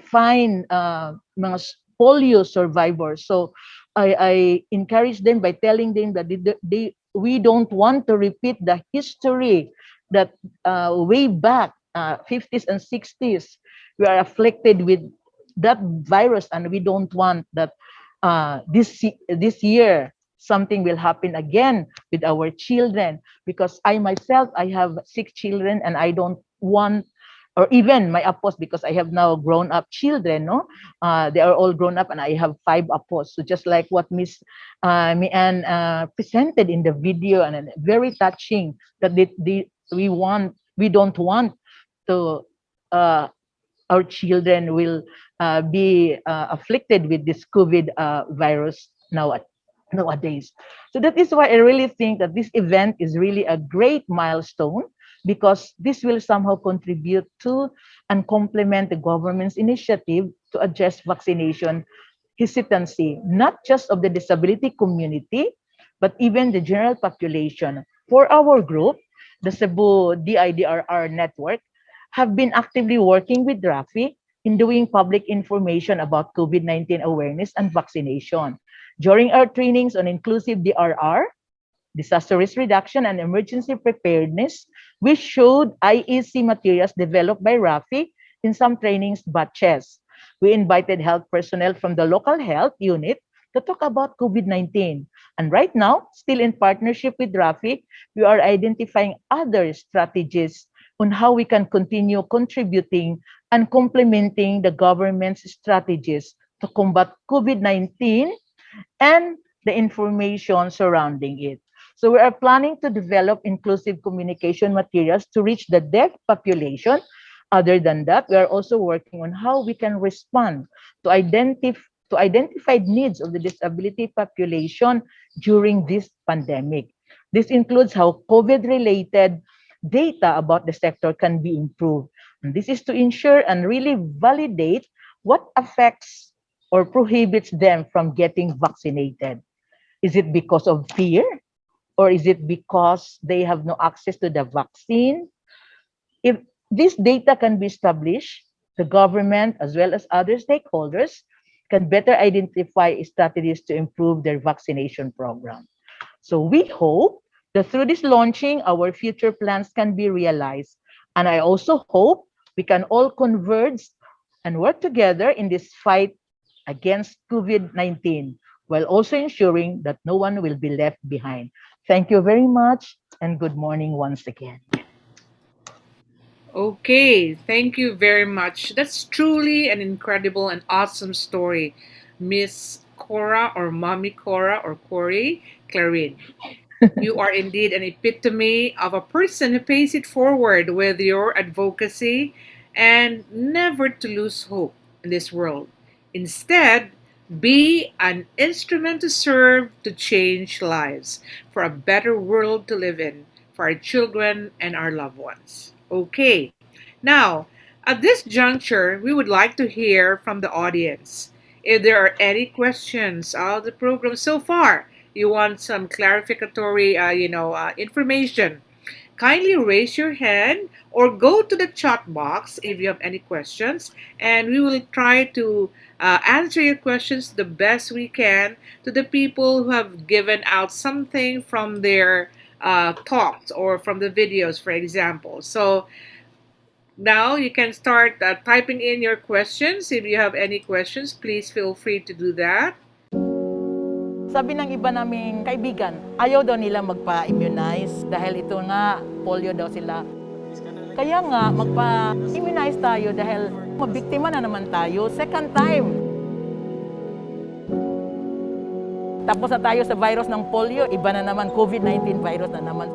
find mga polio survivors. So I encourage them by telling them that we don't want to repeat the history that way back 50s and 60s we are afflicted with that virus, and we don't want that this year something will happen again with our children, because I myself I have 6 children and I don't want, or even my apos, because I have now grown up children, no? They are all grown up and I have 5 apos. So just like what Miss Mian presented in the video, and very touching that we don't want to our children will be afflicted with this COVID virus nowadays. So that is why I really think that this event is really a great milestone because this will somehow contribute to and complement the government's initiative to address vaccination hesitancy, not just of the disability community, but even the general population. For our group, the Cebu DIDRR network have been actively working with Rafi in doing public information about COVID-19 awareness and vaccination. During our trainings on inclusive DRR, disaster risk reduction and emergency preparedness, we showed IEC materials developed by Rafi in some trainings batches. We invited health personnel from the local health unit to talk about COVID-19. And right now, still in partnership with Rafi, we are identifying other strategies on how we can continue contributing and complementing the government's strategies to combat COVID-19 and the information surrounding it. So we are planning to develop inclusive communication materials to reach the deaf population. Other than that, we are also working on how we can respond to identified needs of the disability population during this pandemic. This includes how COVID-related data about the sector can be improved. And this is to ensure and really validate what affects or prohibits them from getting vaccinated. Is it because of fear? Or is it because they have no access to the vaccine? If this data can be established, the government as well as other stakeholders can better identify strategies to improve their vaccination program. So we hope that through this launching, our future plans can be realized. And I also hope we can all converge and work together in this fight against COVID-19 while also ensuring that no one will be left behind. Thank you very much and good morning once again. Okay, thank you very much. That's truly an incredible and awesome story, Miss Cora or Mommy Cora or Corey Clarin. You are indeed an epitome of a person who pays it forward with your advocacy and never to lose hope in this world. Instead, be an instrument to serve to change lives for a better world to live in for our children and our loved ones. Okay, now at this juncture, we would like to hear from the audience. If there are any questions of the program so far, you want some clarificatory, information, kindly raise your hand or go to the chat box if you have any questions, and we will try to answer your questions the best we can to the people who have given out something from their talks or from the videos, for example. So now you can start typing in your questions. If you have any questions, please feel free to do that. Sabi ng iba naming kaibigan, ayaw daw nila magpa-immunize dahil ito nga, polio daw sila. Kaya nga, magpa-immunize tayo dahil mabiktima na naman tayo. Second time. Tapos na tayo sa virus ng polio, iba na naman, COVID-19 virus na naman.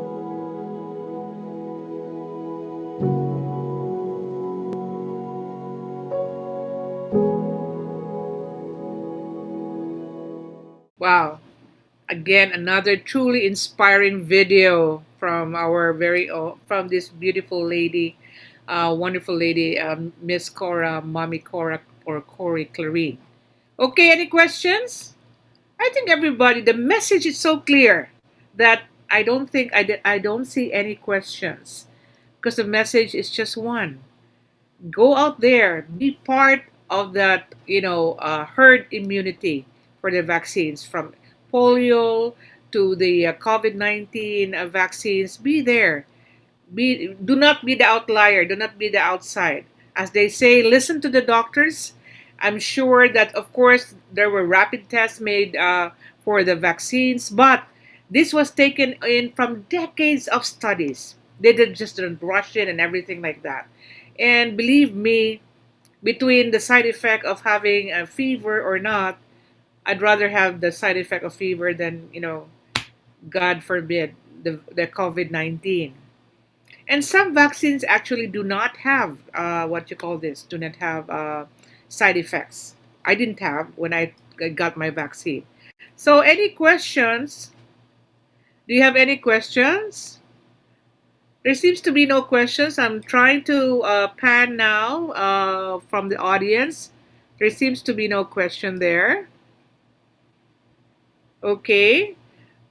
Wow. Again, another truly inspiring video from our from this beautiful lady, wonderful lady, Miss Cora, Mommy Cora, or Corey Clary. Okay, any questions? I think everybody, the message is so clear that I don't see any questions because the message is just one: go out there, be part of that, herd immunity for the vaccines from polio to the COVID-19 vaccines. Be there. Do not be the outlier. Do not be the outside. As they say, listen to the doctors. I'm sure that, of course, there were rapid tests made for the vaccines, but this was taken in from decades of studies. They did just didn't rush it and everything like that. And believe me, between the side effect of having a fever or not, I'd rather have the side effect of fever than, God forbid, the COVID-19. And some vaccines actually do not have what you call this, do not have side effects. I didn't have when I got my vaccine. So, any questions? Do you have any questions? There seems to be no questions. I'm trying to pan now from the audience. There seems to be no question there. Okay.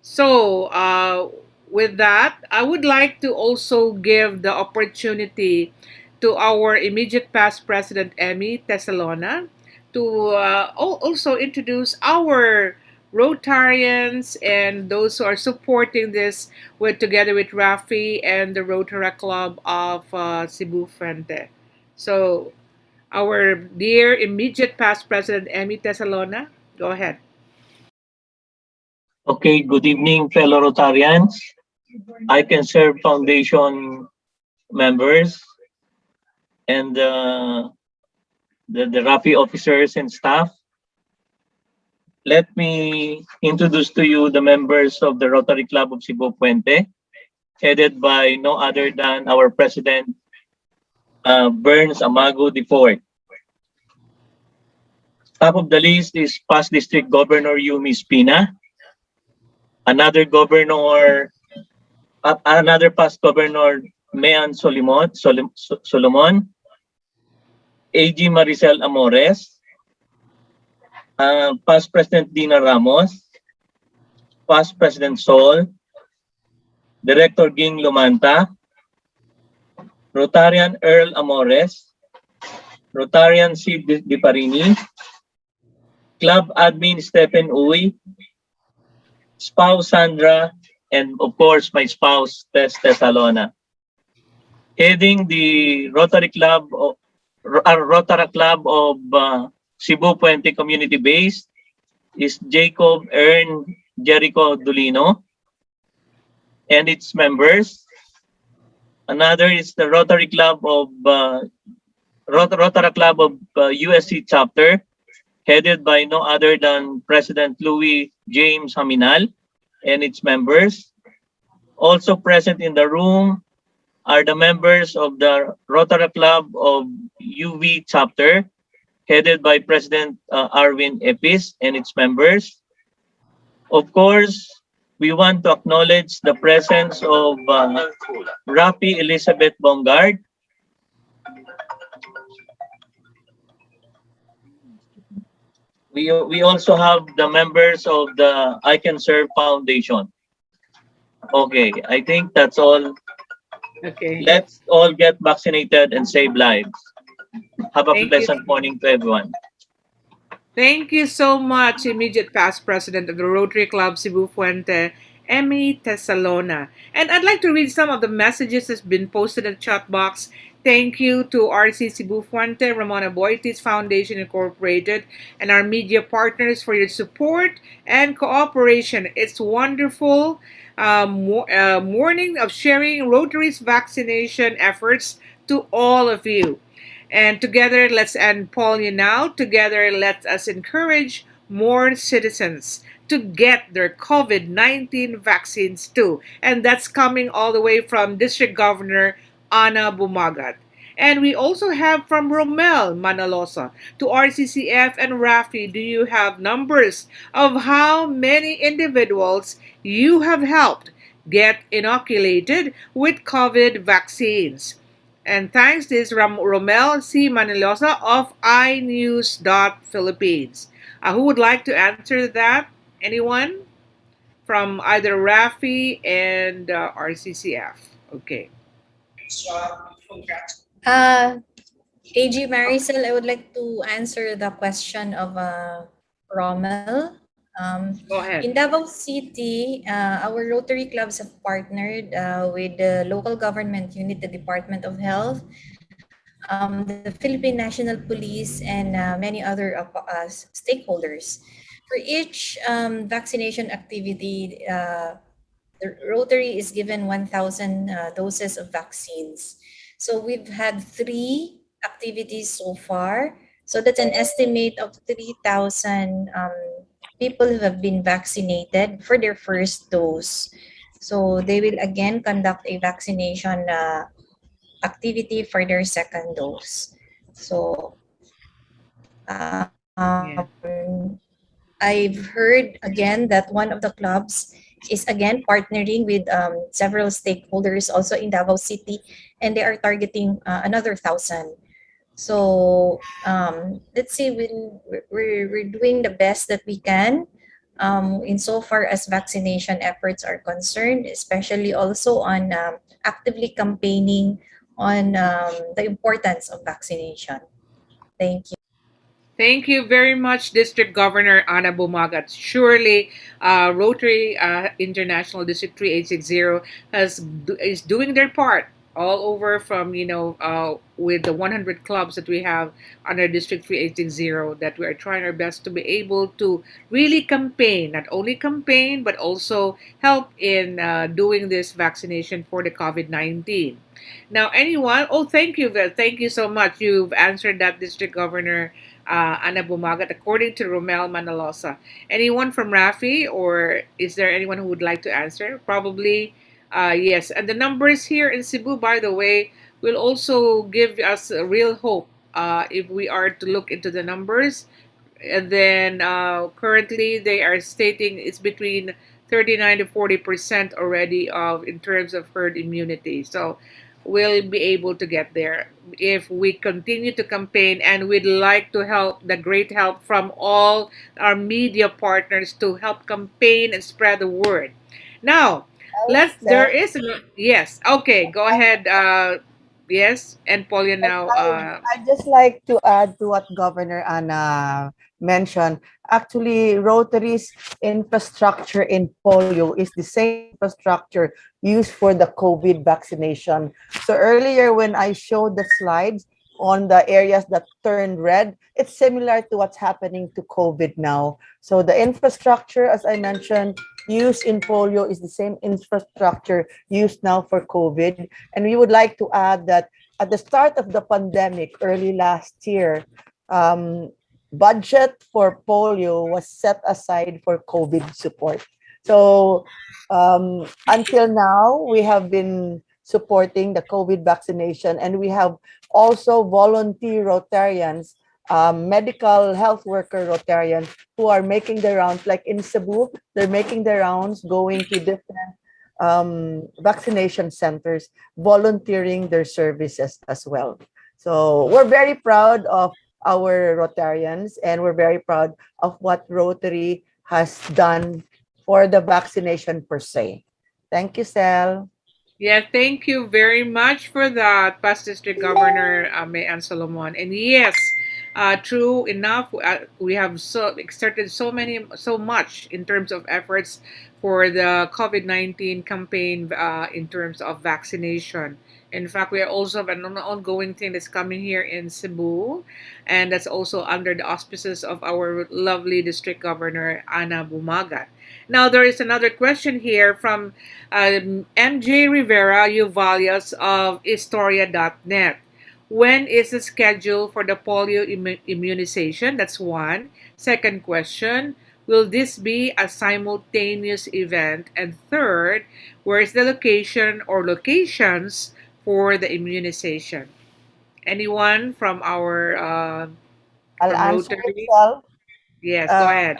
So, with that, I would like to also give the opportunity to our immediate past president, Emmy Tesalona, to also introduce our Rotarians and those who are supporting this with together with Rafi and the Rotary Club of Cebu Fuente. So, our dear immediate past president, Emmy Tesalona, go ahead. Okay, good evening, fellow Rotarians. I can serve Foundation members and the RAFI officers and staff. Let me introduce to you the members of the Rotary Club of Cebu Puente, headed by no other than our President, Burns Amago IV. Top of the list is past District Governor Yumi Spina, another governor, another past governor, Mayan Solomon, AG Maricel Amores, past President Dina Ramos, past President Sol, Director Ging Lumanta, Rotarian Earl Amores, Rotarian Sid Diparini, Club Admin Stephen Uy, spouse Sandra, and of course my spouse Tess Tesalona. Heading the Rotary Club of Cebu Puente Community Base is Jacob Ern Jericho Dulino and its members. Another is the Rotary Club of USC chapter, headed by no other than President Louis James Haminal and its members. Also present in the room are the members of the Rotary Club of UV chapter, headed by President Arvin Epis and its members. Of course, we want to acknowledge the presence of Rafi Elizabeth Bongard. We also have the members of the I Can Serve Foundation. Okay, I think that's all. Okay. Let's all get vaccinated and save lives. Have a Thank you. pleasant morning to everyone. Thank you so much, immediate past president of the Rotary Club Cebu Fuente, Emmy Tesalona. And I'd like to read some of the messages that's been posted in the chat box. Thank you to RC Cebu Fuente, Ramona Boitis Foundation Incorporated, and our media partners for your support and cooperation. It's wonderful morning of sharing Rotary's vaccination efforts to all of you. And together, let's end polio now. Together, let us encourage more citizens to get their COVID 19 vaccines too. And that's coming all the way from District Governor Ana Bumagat. And we also have from Romel Manalosa to RCCF and Rafi. Do you have numbers of how many individuals you have helped get inoculated with COVID vaccines? And thanks to this Romel C. Manilosa of iNews.Philippines. Who would like to answer that? Anyone? From either Rafi and RCCF. Okay. Uh, AG Maricel, I would like to answer the question of Rommel. Go In ahead. Davao City, our Rotary clubs have partnered with the local government unit, the Department of Health, the Philippine National Police, and many other stakeholders. For each vaccination activity, the Rotary is given 1,000 doses of vaccines. So we've had 3 activities so far. So that's an estimate of 3,000 people who have been vaccinated for their first dose. So they will again conduct a vaccination activity for their second dose. So Yeah. I've heard again that one of the clubs is again partnering with several stakeholders also in Davao City, and they are targeting another 1,000. So let's see, we're doing the best that we can insofar as vaccination efforts are concerned, especially also on actively campaigning on the importance of vaccination. Thank you. Thank you very much, District Governor Ana Bumagat. Surely, Rotary International District 3860 is doing their part all over from with the 100 clubs that we have under District 3860, that we are trying our best to be able to really campaign, not only campaign but also help in doing this vaccination for the COVID-19. Now, anyone? Oh, thank you, thank you so much. You've answered that, District Governor Ana Bumagat, according to Romel Manalosa. Anyone from Rafi, or is there anyone who would like to answer? Probably, yes. And the numbers here in Cebu, by the way, will also give us a real hope if we are to look into the numbers. And then currently they are stating it's between 39 to 40% already of in terms of herd immunity. So we'll be able to get there if we continue to campaign, and we'd like to help the great help from all our media partners to help campaign and spread the word. Now, let there Sel, is yes. Okay, go ahead. Yes, and Polya now. I'd just like to add to what Governor Anna mentioned. Actually, Rotary's infrastructure in polio is the same infrastructure used for the COVID vaccination. So earlier, when I showed the slides on the areas that turned red, it's similar to what's happening to COVID now. So the infrastructure, as I mentioned, used in polio is the same infrastructure used now for COVID. And we would like to add that at the start of the pandemic early last year, um, budget for polio was set aside for COVID support. So until now, we have been supporting the COVID vaccination, and we have also volunteer Rotarians, medical health worker Rotarians who are making the rounds, like in Cebu, they're making the rounds, going to different vaccination centers, volunteering their services as well. So we're very proud of our Rotarians, and we're very proud of what Rotary has done for the vaccination per se. Thank you, Sel. Yeah, thank you very much for that, Past District Governor Mayan Solomon. And yes, true enough, we have exerted so much in terms of efforts for the COVID-19 campaign in terms of vaccination. In fact, we are also have an ongoing thing that's coming here in Cebu, and that's also under the auspices of our lovely District Governor Ana Bumagat. Now, there is another question here from MJ Rivera Uvalias of Historia.net. When is the schedule for the polio immunization? That's one. Second question, will this be a simultaneous event? And third, where is the location or locations for the immunization? Anyone I'll from answer it, Rotary? Sel. Yes, go Uh, ahead.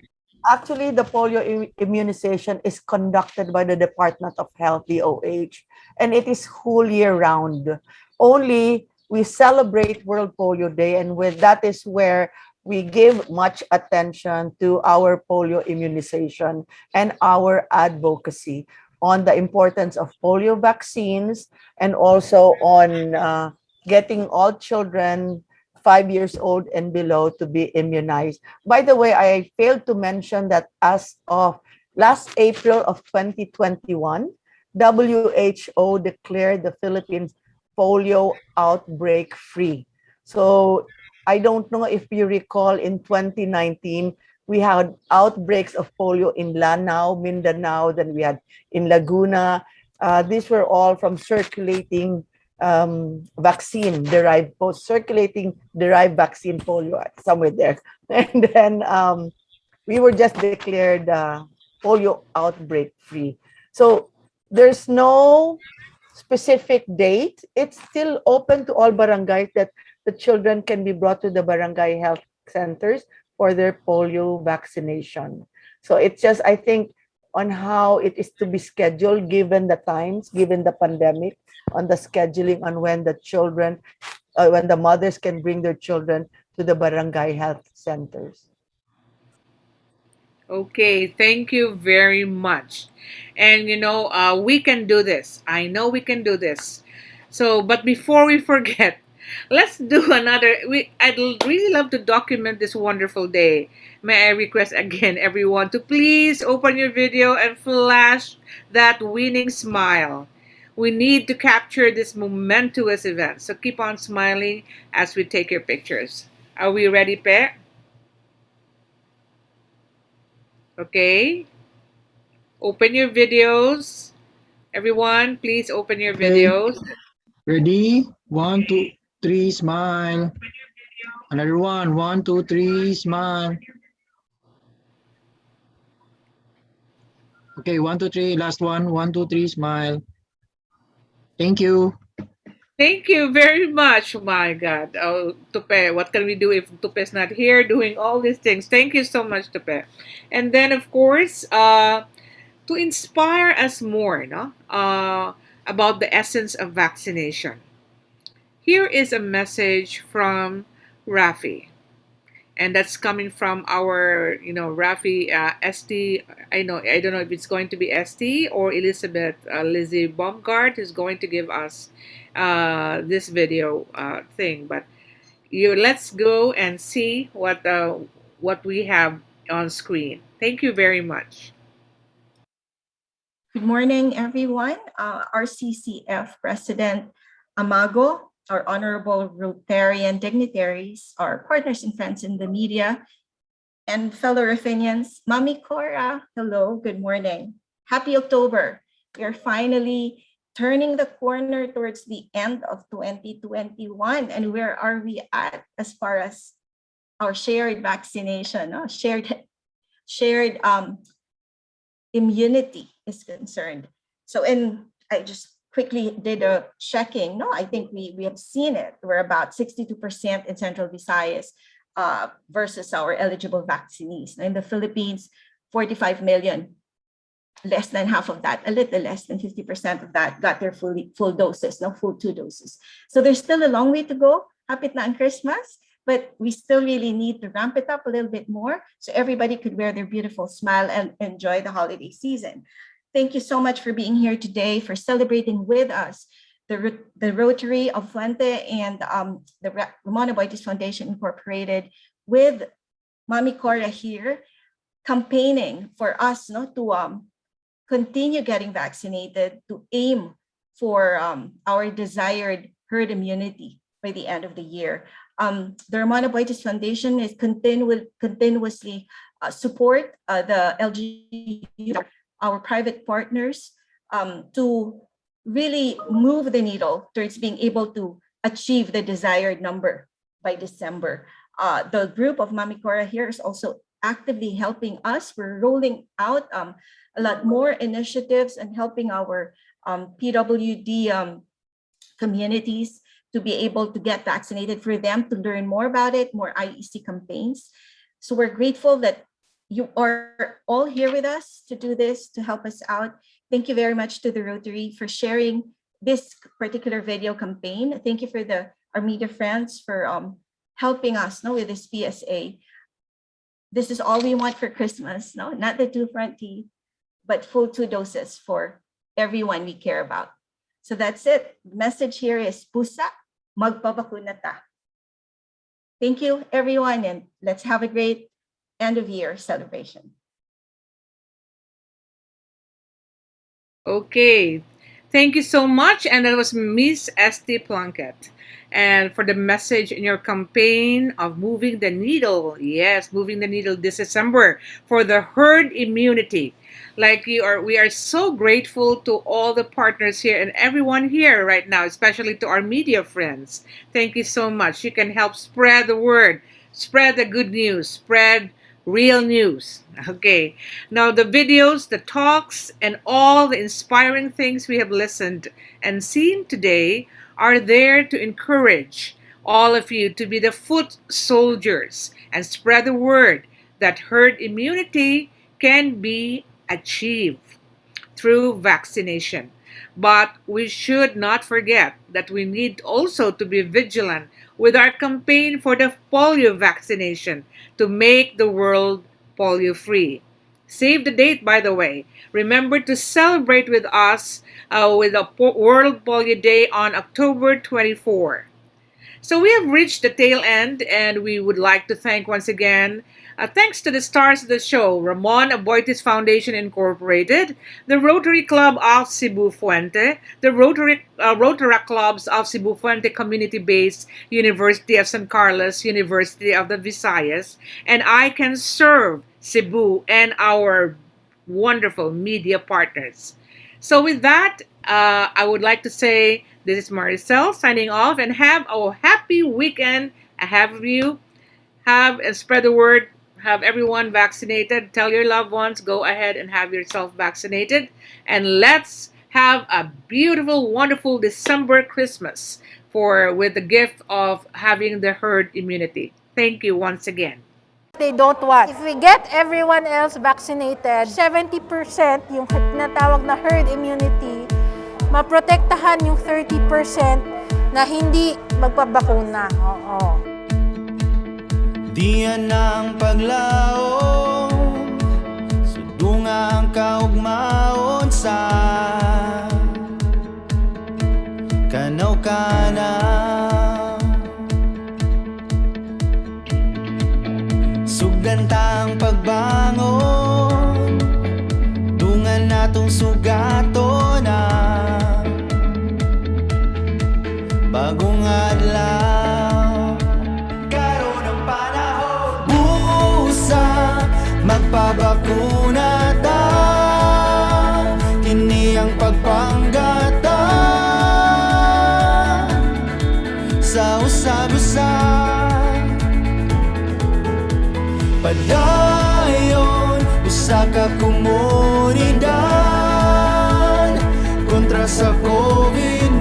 Actually, the polio immunization is conducted by the Department of Health, DOH, and it is whole year round. Only we celebrate World Polio Day, and with that is where we give much attention to our polio immunization and our advocacy on the importance of polio vaccines, and also on getting all children 5 years old and below to be immunized. By the way, I failed to mention that as of last April of 2021, WHO declared the Philippines polio outbreak free. So I don't know if you recall, in 2019, we had outbreaks of polio in Lanao, Mindanao, then we had in Laguna. These were all from circulating vaccine derived, post circulating derived vaccine polio, somewhere there. And then we were just declared polio outbreak free. So there's no specific date. It's still open to all barangays that the children can be brought to the barangay health centers for their polio vaccination. So it's just, I think, on how it is to be scheduled given the times, given the pandemic, on the scheduling on when the children, when the mothers can bring their children to the barangay health centers. Okay, thank you very much. And we can do this. I know we can do this. So, but before we forget, let's do another. Really love to document this wonderful day. May I request again, everyone, to please open your video and flash that winning smile. We need to capture this momentous event. So keep on smiling as we take your pictures. Are we ready, Pe? Okay. Open your videos. Everyone, please open your Okay, videos. ready? One, two, three, smile. Another one. One, two, three, smile. Okay, one, two, three. Last one. One, two, three, smile. Thank you. Thank you very much. Oh my God. Oh, Tupe, what can we do if Tupe's not here doing all these things? Thank you so much, Tupe. And then, of course, to inspire us more, no? About the essence of vaccination. Here is a message from Rafi. And that's coming from our Rafi, ST. I don't know if it's going to be ST or Elizabeth, Lizzie Baumgart is going to give us this video thing, but let's go and see what we have on screen. Thank you very much. Good morning, everyone. RCCF President Amago, our honorable Rotarian dignitaries, our partners and friends in the media, and fellow Ruthenians, Mami Cora, hello, good morning. Happy October. We are finally turning the corner towards the end of 2021. And where are we at as far as our shared vaccination, shared immunity is concerned? So, I just quickly did a checking. No, I think we have seen it. We're about 62% in Central Visayas versus our eligible vaccinees. In the Philippines, 45 million, less than half of that, a little less than 50% of that got their full doses, no, full 2 doses. So there's still a long way to go. Hapit na ang Christmas, but we still really need to ramp it up a little bit more so everybody could wear their beautiful smile and enjoy the holiday season. Thank you so much for being here today, for celebrating with us the Rotary of Fuente and the Ramon Aboitiz Foundation Incorporated with Mami Cora here, campaigning for us to continue getting vaccinated, to aim for our desired herd immunity by the end of the year. The Ramon Aboitiz Foundation is continuously support the LGBT, our private partners, to really move the needle towards being able to achieve the desired number by December. The group of Mami Cora here is also actively helping us. We're rolling out a lot more initiatives and helping our PWD communities to be able to get vaccinated, for them to learn more about it, more IEC campaigns. So we're grateful that you are all here with us to do this, to help us out. Thank you very much to the Rotary for sharing this particular video campaign. Thank you for our media friends for helping us with this PSA. This is all we want for Christmas, not the two front teeth, but full 2 doses for everyone we care about. So that's it. The message here is pusa, magpabakuna ta. Thank you, everyone, and let's have a great end of year celebration. Okay. Thank you so much. And that was Miss Esty Plunkett. And for the message in your campaign of moving the needle. Yes, moving the needle this December for the herd immunity. We are so grateful to all the partners here and everyone here right now, especially to our media friends. Thank you so much. You can help spread the word, spread the good news, spread Real news. Okay. Now, the videos, the talks, and all the inspiring things we have listened and seen today are there to encourage all of you to be the foot soldiers and spread the word that herd immunity can be achieved through vaccination. But we should not forget that we need also to be vigilant with our campaign for the polio vaccination to make the world polio free. Save the date, by the way. Remember to celebrate with us with a World Polio Day on October 24. So we have reached the tail end, and we would like to thank once again, thanks to the stars of the show, Ramon Aboitis Foundation Incorporated, the Rotary Club of Cebu Fuente, the Rotaract Clubs of Cebu Fuente Community-Based University of San Carlos, University of the Visayas, and I Can Serve Cebu and our wonderful media partners. So, with that, I would like to say this is Maricel signing off and have a happy weekend ahead of you. Have and spread the word. Have everyone vaccinated. Tell your loved ones, go ahead and have yourself vaccinated. And let's have a beautiful, wonderful December Christmas for with the gift of having the herd immunity. Thank you once again. They don't want. If we get everyone else vaccinated, 70% yung tinatawag na herd immunity, maprotektahan yung 30% na hindi magpabakuna. Oo. Diyan ang paglaom, sudunga ang kaugmaon sa kanaw-kanaw. Sugdantang pagbangon, dungan natong sugato na bagong adlaw. Karon ang panahon, busa magpabakuna ta. Kini ang pagpanggata sa usab-usab. Padayon usa ka komunidad kontra sa COVID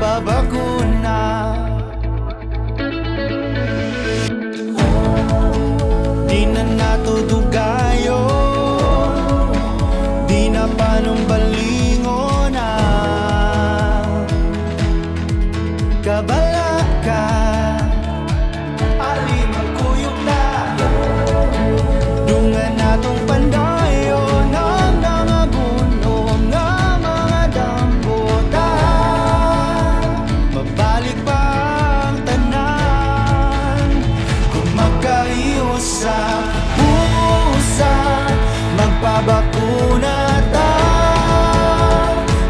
pabakuna. Di na nato dugayo, di na panumbalingon na kabala ka. Ali magkuyog na, dungan natong pandayon ang nangagunom nga mga dambuta. Mabalik pa ang tanan kung magkayo sa pusa. Magpabakuna ta,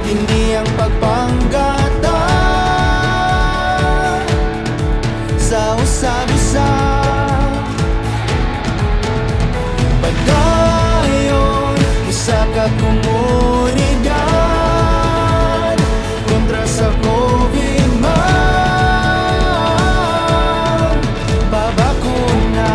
hindi ang pagpanggata sa usab-usab. Padayon usa ka komunidad kontra sa COVID pabakuna.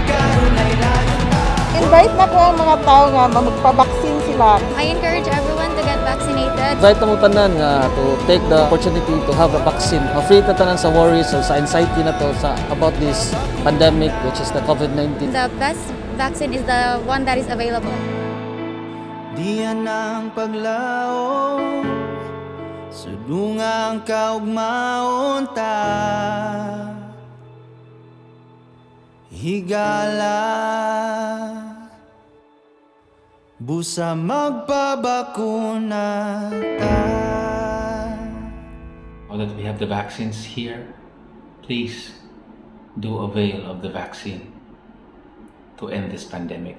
Karon ay layo na. Invite na ko ang mga tao nga magpabaksin sila. I encourage everyone to get vaccinated. Invite mo tanan nga to take the opportunity to have a vaccine. Free ta tanan sa worries or sa anxiety na to sa about this pandemic which is the COVID-19. The best vaccine is the one that is available. Diyan ang paglaom, sudunga ang kaugmaon ta. Higala, busa magpabakuna ta. Now that we have the vaccines here, please do avail of the vaccine to end this pandemic.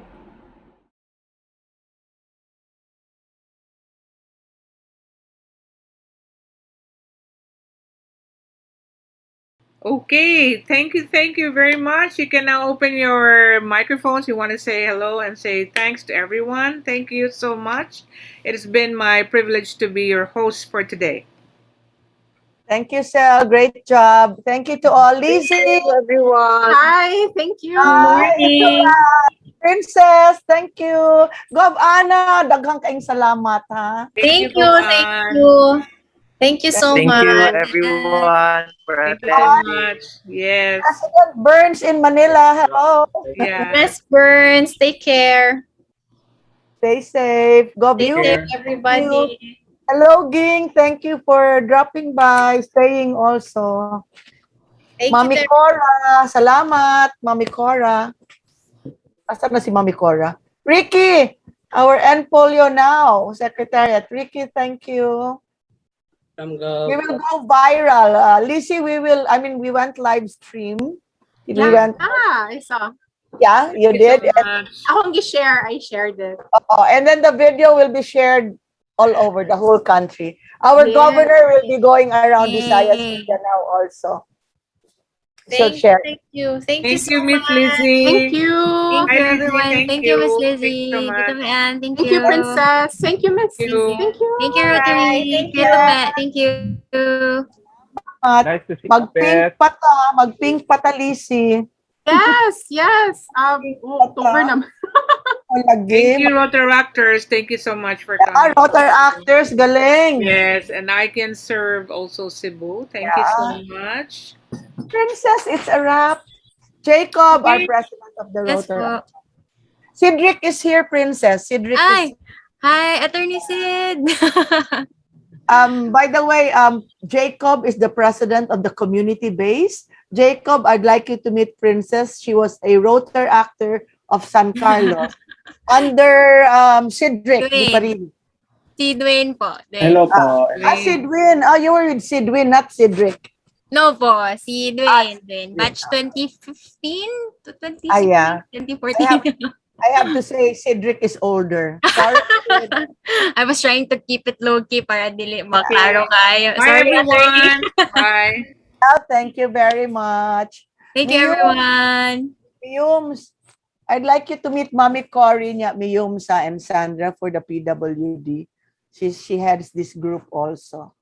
Okay, thank you very much. You can now open your microphones. You want to say hello and say thanks to everyone. Thank you so much. It has been my privilege to be your host for today. Thank you, Sel. Great job. Thank you to all. Thank Lizzie. you, everyone. Hi, thank you. Good morning. Princess, thank you. Gov Ana, daghang kaing salamat ha. Thank Thank you, you. Thank Govan. you. Thank you so Thank you, much. everyone, for Thank you so attending. much. Yes. President Burns in Manila. Hello. Yeah. Miss Burns, take care. Stay safe. Gov Stay you. safe, Here. Thank you. everybody. Hello, Ging. Thank you for dropping by, staying also. Thank you Mami to Cora, salamat. Mami Cora. Asan na si Mami Cora? Ricky, our Polio now, Secretariat. Ricky, thank you. We will go viral. Lizzie, we went live stream. We Yeah, went, I saw. yeah, you Thank you so did. much. Akong gi-share, I shared it. And then the video will be shared all over the whole country. Our Yes. governor will be going around Visayas Yay. area now also. She'll Thank you, share. thank you. Thank you Thank so you, Miss much. Thank Lizzie. you. Thank Hi, you, Lizzie. everyone. Thank Thank you, Miss you. Thank you so Lizzie. Tito much. Ann, thank Thank you, you. Princess. Thank you, Miss. Thank Thank you. you. Thank you. Thank you, Bye. Rotary. Thank Tito you. Pet, thank you. At magpink patalisi. Yes, yes. October Pata, naman. Thank lagi. you, Rotaractors. Thank you so much for coming. Rotor actors, galing. Yes, and I can serve also Cebu. Thank you so Yeah. much. Princess, it's a wrap. Jacob, our Okay. president of the Yes Rotor. po. Cedric is here, Princess. Cedric is Ay! Hi, Attorney Sid! by the way, Jacob is the president of the community base. Jacob, I'd like you to meet Princess. She was a rotor actor of San Carlos under Cedric Dwayne. Liparin. Si Dwayne po. Dwayne. Wait. Sidwin. Oh, you were with Sidwin, not Cedric. No po, si Dwayne. Dwayne. Sidwin. Batch 2015 to Yeah. 2016, 2014. I have to say Cedric is older. Sorry. Sid. I was trying to keep it low-key para dili maklaro Okay. kayo. Bye, Sorry, attorney. everyone. Bye. Thank you very much. Thank you, everyone. Miyums, I'd like you to meet Mommy Cory niya, Miyumsa and Sandra for the PWD. She heads this group also.